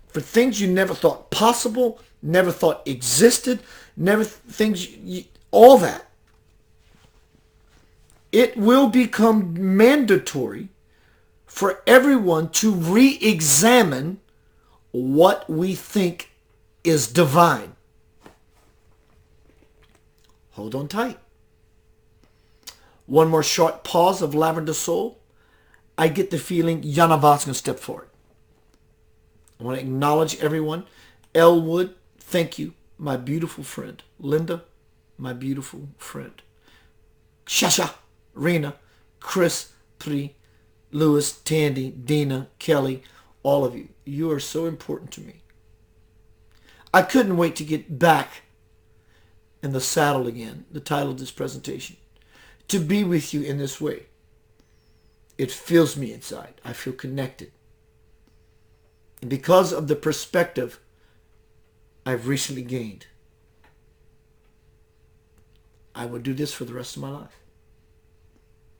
for things you never thought possible, never thought existed, all that. It will become mandatory for everyone to re-examine what we think is divine. Hold on tight. One more short pause of Lavender Soul. I get the feeling Yanava's going to step forward. I want to acknowledge everyone. Elwood, thank you. My beautiful friend. Linda, my beautiful friend. Shasha, Rena, Chris, Pri, Lewis, Tandy, Dina, Kelly, all of you. You are so important to me. I couldn't wait to get back in the saddle again, the title of this presentation, to be with you in this way. It fills me inside. I feel connected. And because of the perspective I've recently gained, I will do this for the rest of my life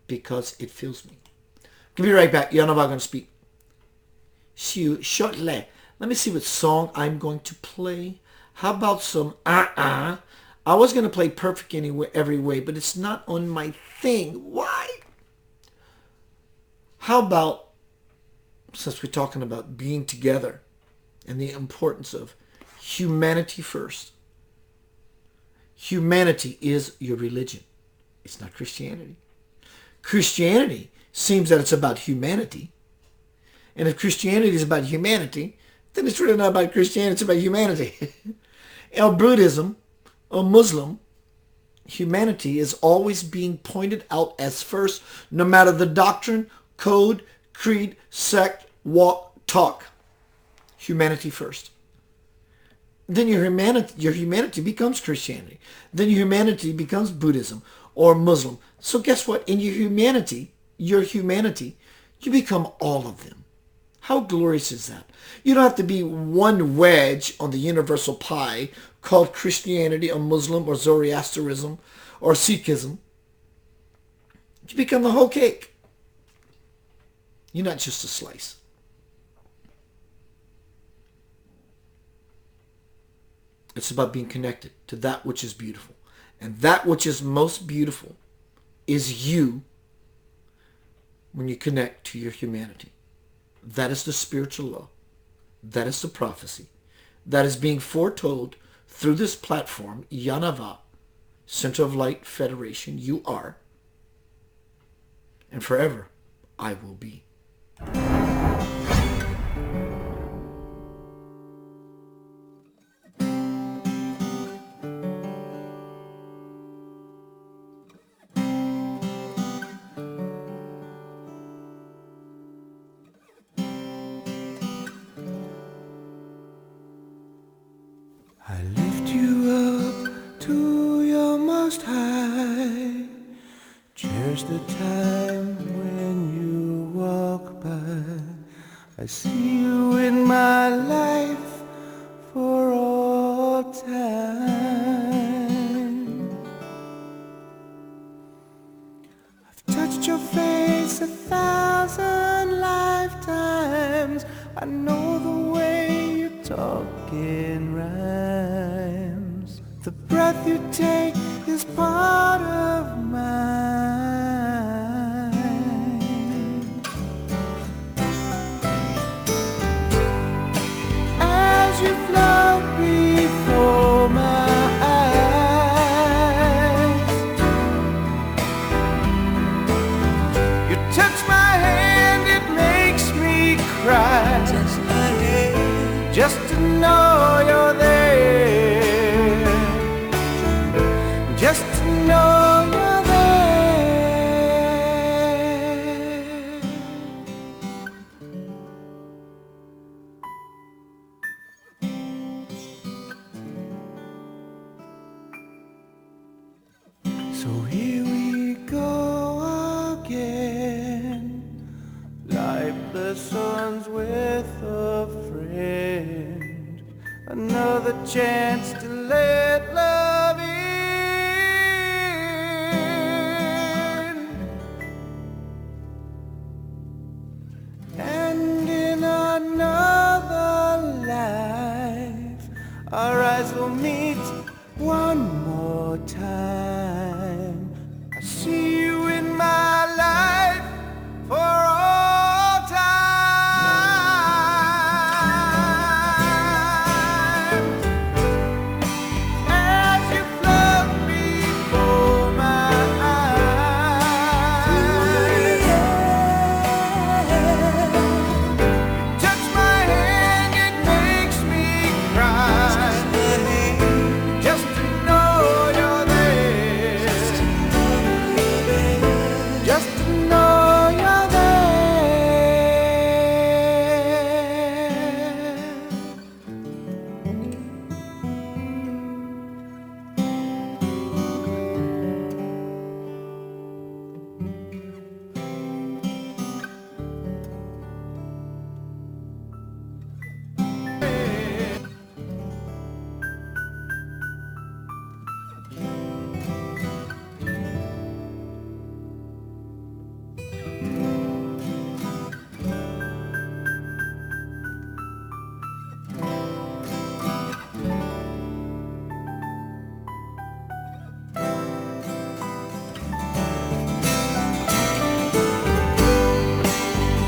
because it fills me. I'll be right back. Yanava going to speak. See you shortly. Let me see what song I'm going to play. How about some I was going to play Perfect Anyway, Every Way, but it's not on my thing. Why? How about, since we're talking about being together and the importance of humanity first. Humanity is your religion. It's not Christianity. Christianity seems that it's about humanity. And if Christianity is about humanity, then it's really not about Christianity, it's about humanity. Or Buddhism, or Muslim, humanity is always being pointed out as first, no matter the doctrine, code, creed, sect, walk, talk. Humanity first. Then your humanity becomes Christianity. Then your humanity becomes Buddhism or Muslim. So guess what? In your humanity, you become all of them. How glorious is that? You don't have to be one wedge on the universal pie called Christianity or Muslim or Zoroastrianism or Sikhism. You become the whole cake. You're not just a slice. It's about being connected to that which is beautiful. And that which is most beautiful is you when you connect to your humanity. That is the spiritual law. That is the prophecy. That is being foretold through this platform, Yanava, Center of Light Federation. You are. And forever, I will be. I lift you up to your most high. Cherish the time when you walk by. I see you in my life for all time. I've touched your face 1,000 lifetimes. I know the way you talking rhymes. The breath you take is part of mine. As you float before my eyes, you touch my hand, it makes me cry. Just to know you're there, just to know you're there. So here we go again, lifeless ones with a friend, another chance to let love in. And in another life, our eyes will meet one more time. I see you in my life for all time. As you float before my eyes, touch my hand, it makes me cry. Just to know you're there, just to know you're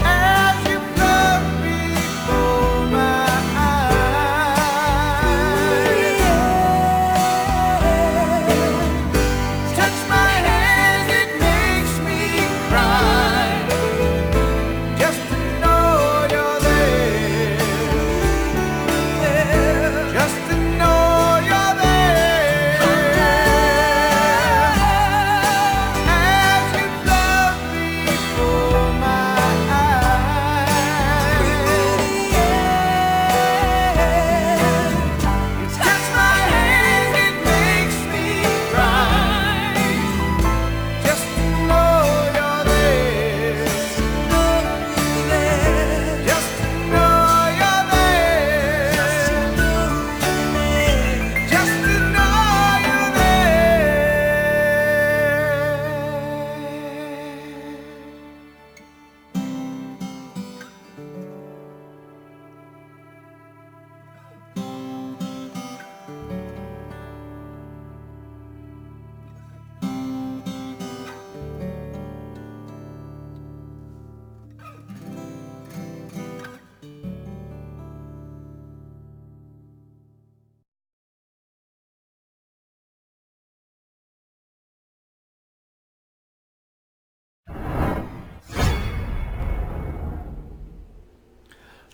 as you float before my eyes. Touch my hand, it makes me cry. Just to know you're there, just to know you're there. As you float before my eyes, you touch my hand, it makes me cry. Just to know you're there, just to know you're there, just to know you're there.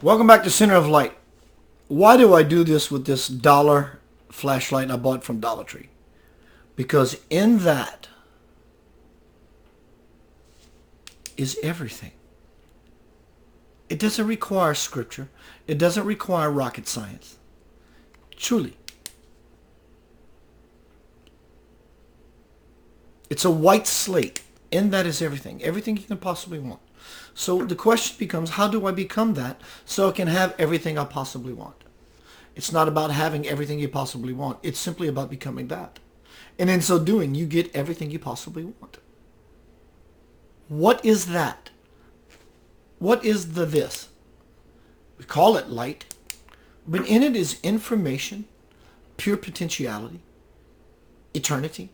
Welcome back to Center of Light. Why do I do this with this dollar flashlight I bought from Dollar Tree? Because in that is everything. It doesn't require scripture. It doesn't require rocket science. Truly. It's a white slate. In that is everything. Everything you can possibly want. So the question becomes, how do I become that so I can have everything I possibly want? It's not about having everything you possibly want. It's simply about becoming that. And in so doing, you get everything you possibly want. What is that? What is the this? We call it light. But in it is information, pure potentiality, eternity.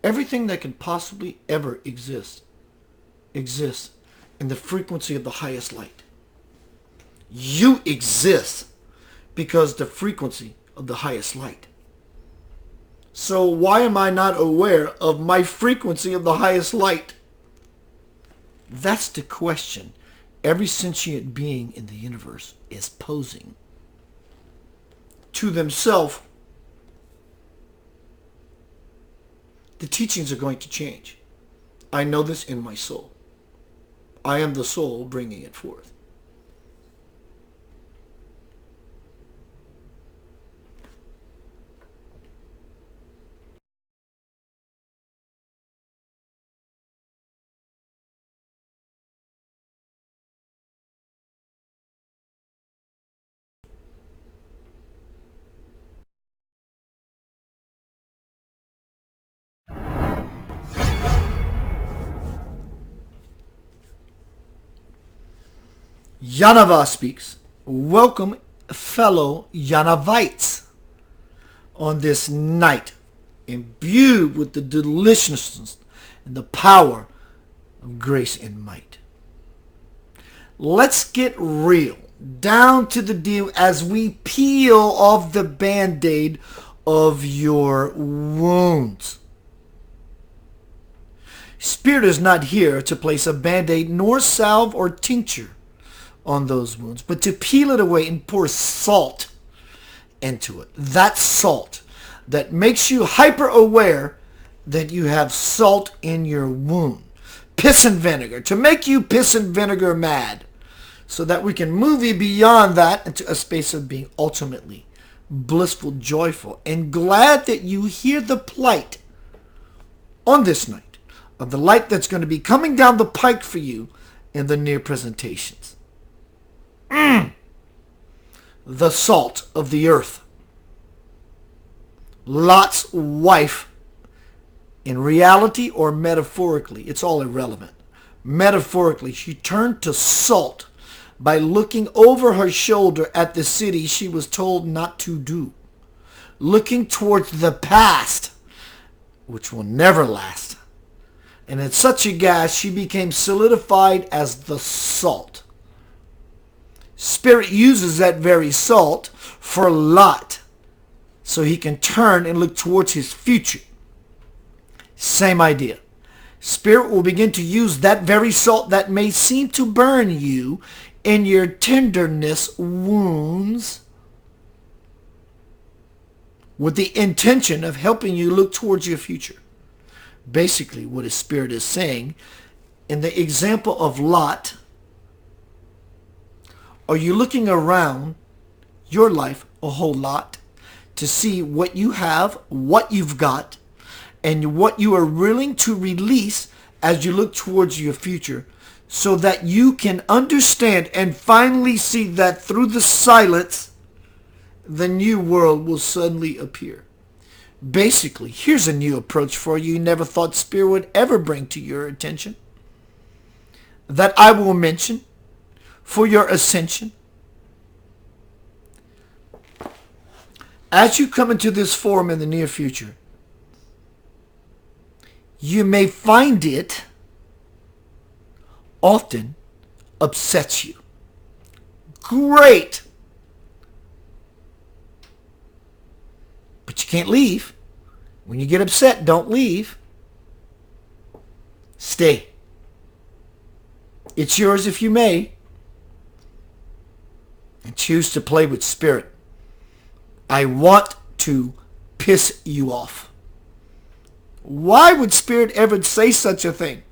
Everything that can possibly ever exist exists in the frequency of the highest light. You exist because the frequency of the highest light. So why am I not aware of my frequency of the highest light? That's the question every sentient being in the universe is posing to themselves. The teachings are going to change. I know this in my soul. I am the soul bringing it forth. Yanava speaks. Welcome, fellow Yanavites, on this night, imbued with the deliciousness and the power of grace and might. Let's get real, down to the deal as we peel off the Band-Aid of your wounds. Spirit is not here to place a Band-Aid nor salve or tincture on those wounds, but to peel it away and pour salt into it. That salt that makes you hyper aware that you have salt in your wound. Piss and vinegar, to make you piss and vinegar mad, so that we can move you beyond that into a space of being ultimately blissful, joyful, and glad that you hear the plight on this night of the light that's going to be coming down the pike for you in the near presentations. The salt of the earth. Lot's wife, in reality or metaphorically, it's all irrelevant. Metaphorically, she turned to salt by looking over her shoulder at the city she was told not to do. Looking towards the past, which will never last. And in such a gas, she became solidified as the salt. Spirit uses that very salt for Lot, so he can turn and look towards his future. Same idea. Spirit will begin to use that very salt that may seem to burn you in your tenderness wounds, with the intention of helping you look towards your future. Basically, what his Spirit is saying, in the example of Lot, are you looking around your life a whole lot to see what you have, what you've got, and what you are willing to release as you look towards your future, so that you can understand and finally see that through the silence, the new world will suddenly appear? Basically, here's a new approach for you never thought Spirit would ever bring to your attention, that I will mention for your ascension. As you come into this forum in the near future, you may find it often upsets you. Great! But you can't leave. When you get upset, don't leave. Stay. It's yours if you may. And choose to play with Spirit. I want to piss you off. Why would Spirit ever say such a thing?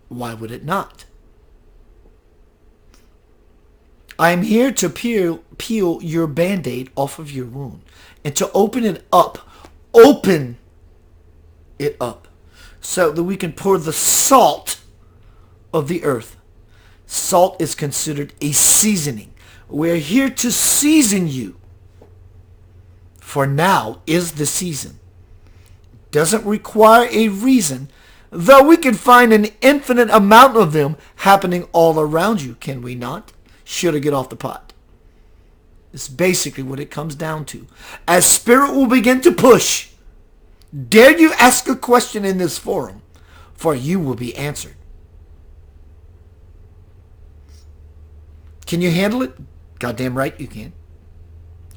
Why would it not? I am here to peel your Band-Aid off of your wound and to open it up. Open it up so that we can pour the salt of the earth. Salt is considered a seasoning. We're here to season you. For now is the season. Doesn't require a reason, though we can find an infinite amount of them happening all around you, can we not? Should I get off the pot? It's basically what it comes down to. As Spirit will begin to push, dare you ask a question in this forum, for you will be answered. Can you handle it? Goddamn right you can.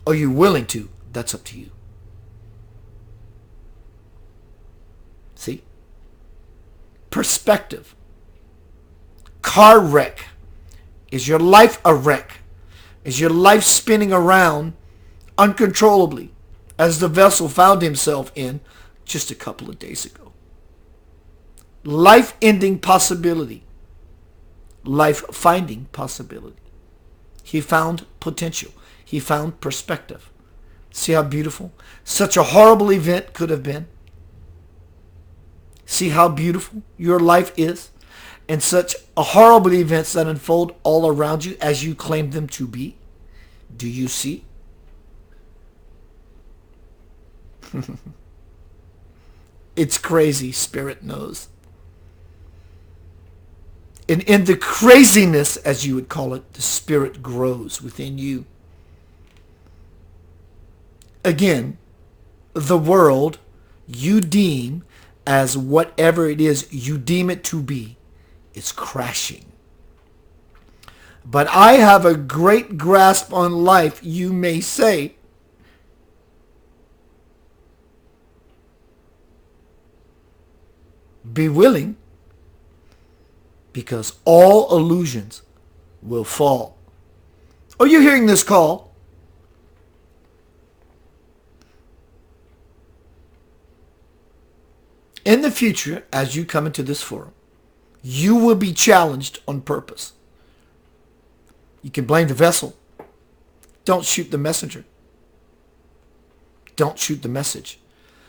Are you willing to? That's up to you. See? Perspective. Car wreck. Is your life a wreck? Is your life spinning around uncontrollably as the vessel found himself in just a couple of days ago? Life-ending possibility. Life-finding possibility. He found potential. He found perspective. See how beautiful such a horrible event could have been? See how beautiful your life is? And such a horrible events that unfold all around you as you claim them to be? Do you see? It's crazy, Spirit knows. And in the craziness, as you would call it, the Spirit grows within you. Again, the world you deem as whatever it is you deem it to be is crashing. But I have a great grasp on life, you may say. Be willing, because all illusions will fall. Are you hearing this call? In the future, as you come into this forum, you will be challenged on purpose. You can blame the vessel. Don't shoot the messenger. Don't shoot the message.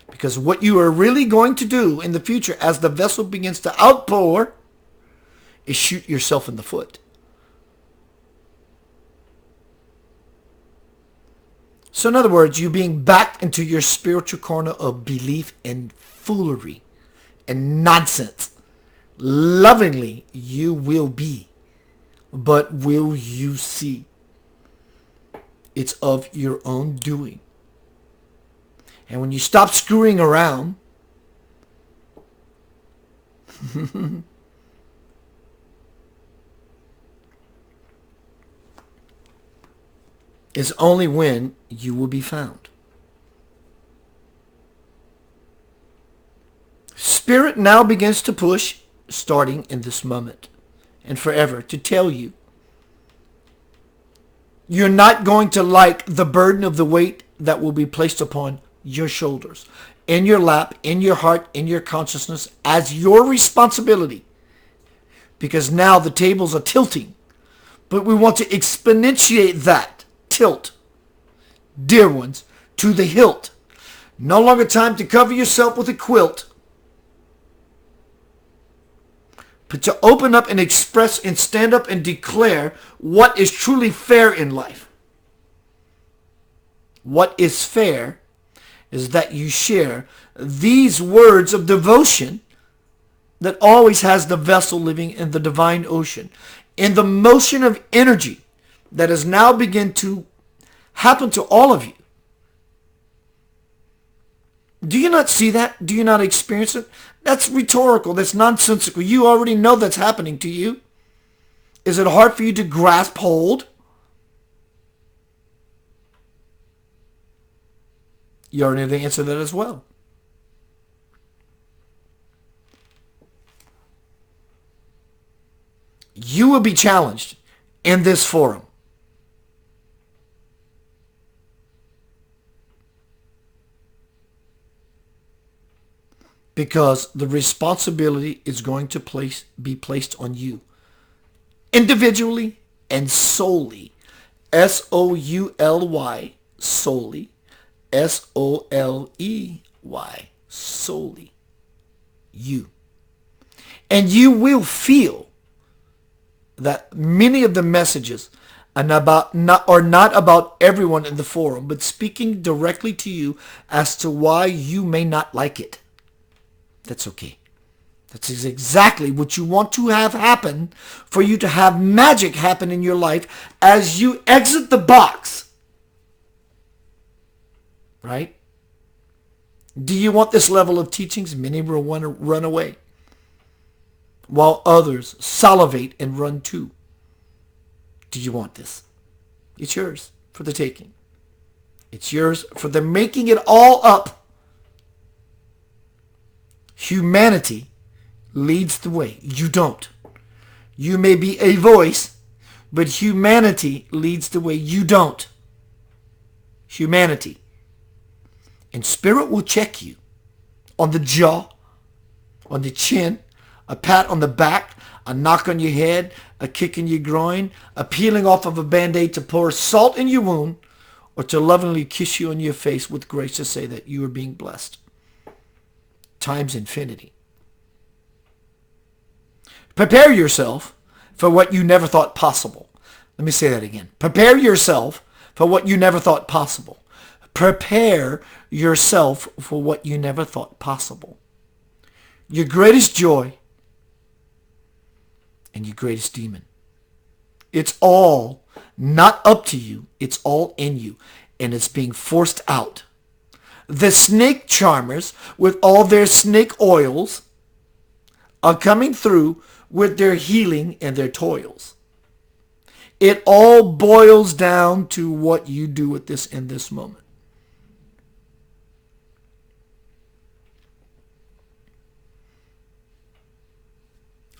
Because what you are really going to do in the future as the vessel begins to outpour is shoot yourself in the foot. So in other words, you being backed into your spiritual corner of belief and foolery and nonsense. Lovingly you will be. But will you see? It's of your own doing. And when you stop screwing around, is only when you will be found. Spirit now begins to push, starting in this moment and forever, to tell you you're not going to like the burden of the weight that will be placed upon your shoulders, in your lap, in your heart, in your consciousness, as your responsibility. Because now the tables are tilting. But we want to exponentiate that tilt, dear ones, to the hilt. No longer time to cover yourself with a quilt, but to open up and express and stand up and declare what is truly fair in life. What is fair is that you share these words of devotion that always has the vessel living in the divine ocean, in the motion of energy that has now begun to happen to all of you. Do you not see that? Do you not experience it? That's rhetorical. That's nonsensical. You already know that's happening to you. Is it hard for you to grasp hold? You already know the answer to that as well. You will be challenged in this forum. Because the responsibility is going to be placed on you. Individually and solely. S-O-U-L-Y, solely. S-O-L-E-Y, solely. You. And you will feel that many of the messages are not about everyone in the forum, but speaking directly to you as to why you may not like it. That's okay. That's exactly what you want to have happen, for you to have magic happen in your life as you exit the box right? Do you want this level of teachings? Many will want to run away, while others salivate and run too. Do you want this? It's yours for the taking. It's yours for the making it all up. Humanity leads the way. You don't. You may be a voice, but humanity leads the way. You don't. Humanity. And Spirit will check you on the jaw, on the chin, a pat on the back, a knock on your head, a kick in your groin, a peeling off of a Band-Aid to pour salt in your wound, or to lovingly kiss you on your face with grace to say that you are being blessed. Times infinity. Prepare yourself for what you never thought possible. Let me say that again. Prepare yourself for what you never thought possible. Prepare yourself for what you never thought possible. Your greatest joy and your greatest demon. It's all not up to you. It's all in you. And it's being forced out. The snake charmers with all their snake oils are coming through with their healing and their toils. It all boils down to what you do with this in this moment.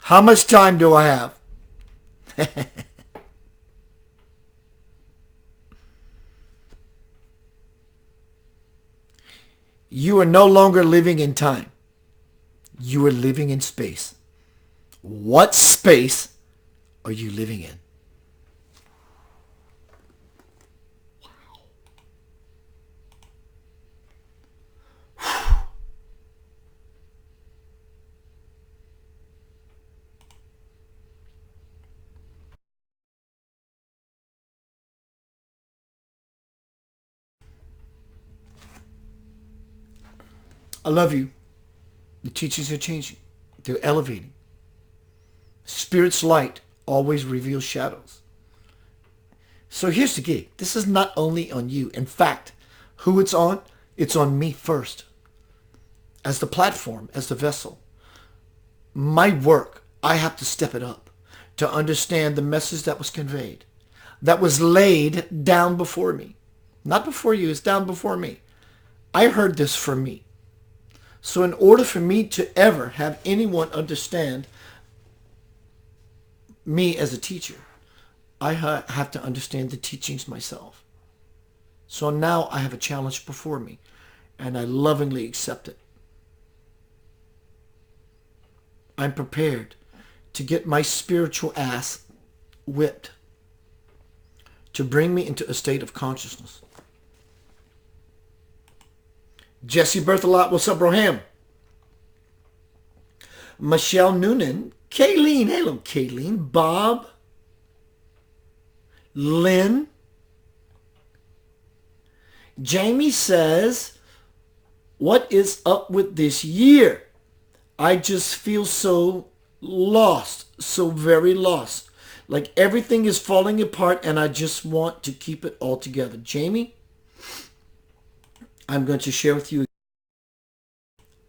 How much time do I have? You are no longer living in time. You are living in space. What space are you living in? I love you. The teachings are changing. They're elevating. Spirit's light always reveals shadows. So here's the gig. This is not only on you. In fact, who it's on me first. As the platform, as the vessel. My work, I have to step it up to understand the message that was conveyed, that was laid down before me. Not before you, it's down before me. I heard this from me. So in order for me to ever have anyone understand me as a teacher, I have to understand the teachings myself. So now I have a challenge before me, and I lovingly accept it. I'm prepared to get my spiritual ass whipped to bring me into a state of consciousness. Jesse Berthelot, what's up, Broham? Michelle Noonan, Kayleen, hello, Kayleen, Bob, Lynn. Jamie says, what is up with this year? I just feel so lost, so very lost. Like everything is falling apart and I just want to keep it all together. Jamie, I'm going to share with you.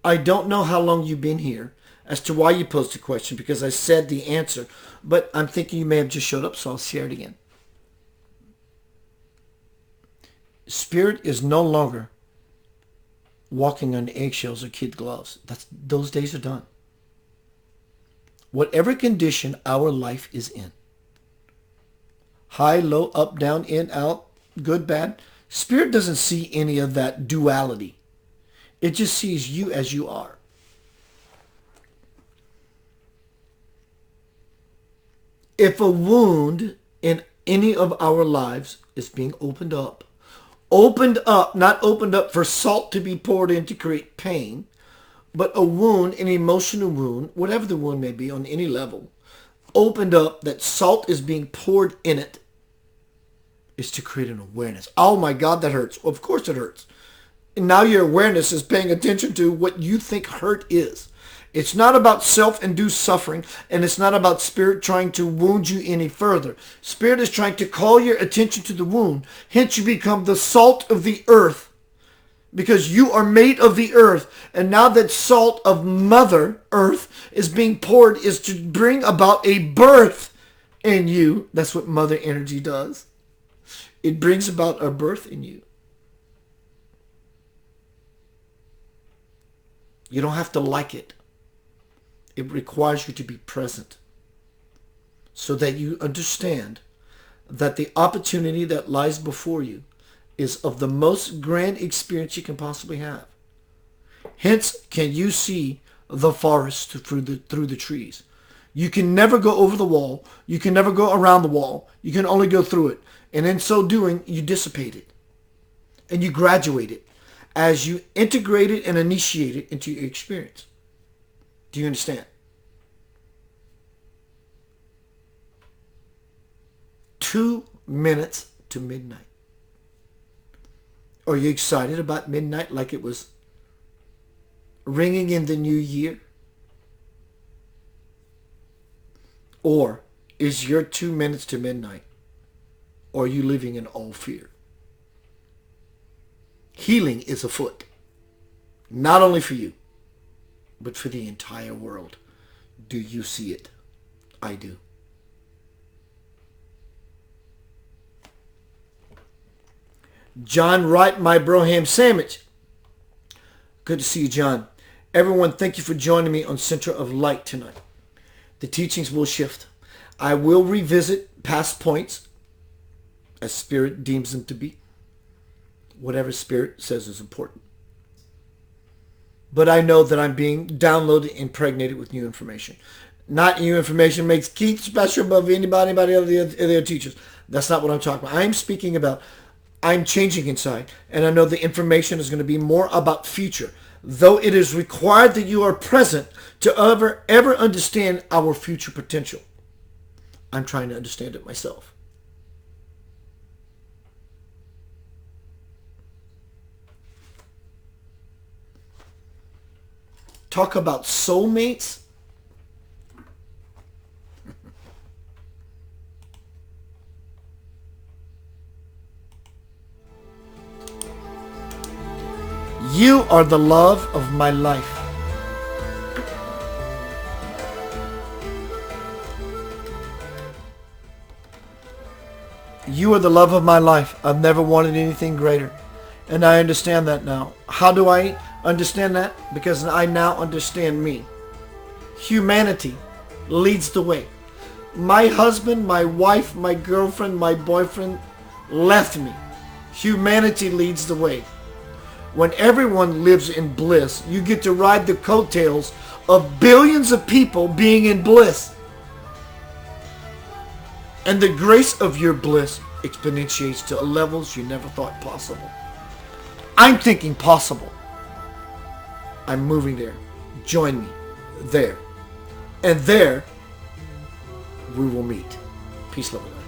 I don't know how long you've been here as to why you posed a question because I said the answer, but I'm thinking you may have just showed up, so I'll share it again. Spirit is no longer walking on eggshells or kid gloves. Those days are done. Whatever condition our life is in, high, low, up, down, in, out, good, bad, Spirit doesn't see any of that duality. It just sees you as you are. If a wound in any of our lives is being opened up, not opened up for salt to be poured in to create pain, but a wound, an emotional wound, whatever the wound may be on any level, opened up that salt is being poured in it, is to create an awareness. Oh my God, that hurts. Of course it hurts. And now your awareness is paying attention to what you think hurt is. It's not about self-induced suffering, and it's not about Spirit trying to wound you any further. Spirit is trying to call your attention to the wound. Hence you become the salt of the earth because you are made of the earth. And now that salt of Mother Earth is being poured is to bring about a birth in you. That's what Mother Energy does. It brings about a birth in you. You don't have to like it. It requires you to be present so that you understand that the opportunity that lies before you is of the most grand experience you can possibly have. Hence, can you see the forest through the trees? You can never go over the wall. You can never go around the wall. You can only go through it. And in so doing, you dissipate it. And you graduate it as you integrate it and initiate it into your experience. Do you understand? 2 minutes to midnight. Are you excited about midnight like it was ringing in the new year? Or is your 2 minutes to midnight, or are you living in all fear? Healing is afoot, not only for you, but for the entire world. Do you see it? I do. John Wright, my broham sandwich. Good to see you, John. Everyone, thank you for joining me on Center of Light tonight. The teachings will shift. I will revisit past points as Spirit deems them to be. Whatever Spirit says is important. But I know that I'm being downloaded, impregnated with new information. Not new information makes Keith special above anybody of the other teachers. That's not what I'm talking about. I'm speaking about I'm changing inside, and I know the information is going to be more about future, though it is required that you are present to ever understand our future potential. I'm trying to understand it myself. Talk about soulmates. You are the love of my life. You are the love of my life. I've never wanted anything greater. And I understand that now. How do I understand that? Because I now understand me. Humanity leads the way. My husband, my wife, my girlfriend, my boyfriend left me. Humanity leads the way. When everyone lives in bliss, you get to ride the coattails of billions of people being in bliss. And the grace of your bliss exponentiates to levels you never thought possible. I'm thinking possible. I'm moving there. Join me there. And there we will meet. Peace, love, and light.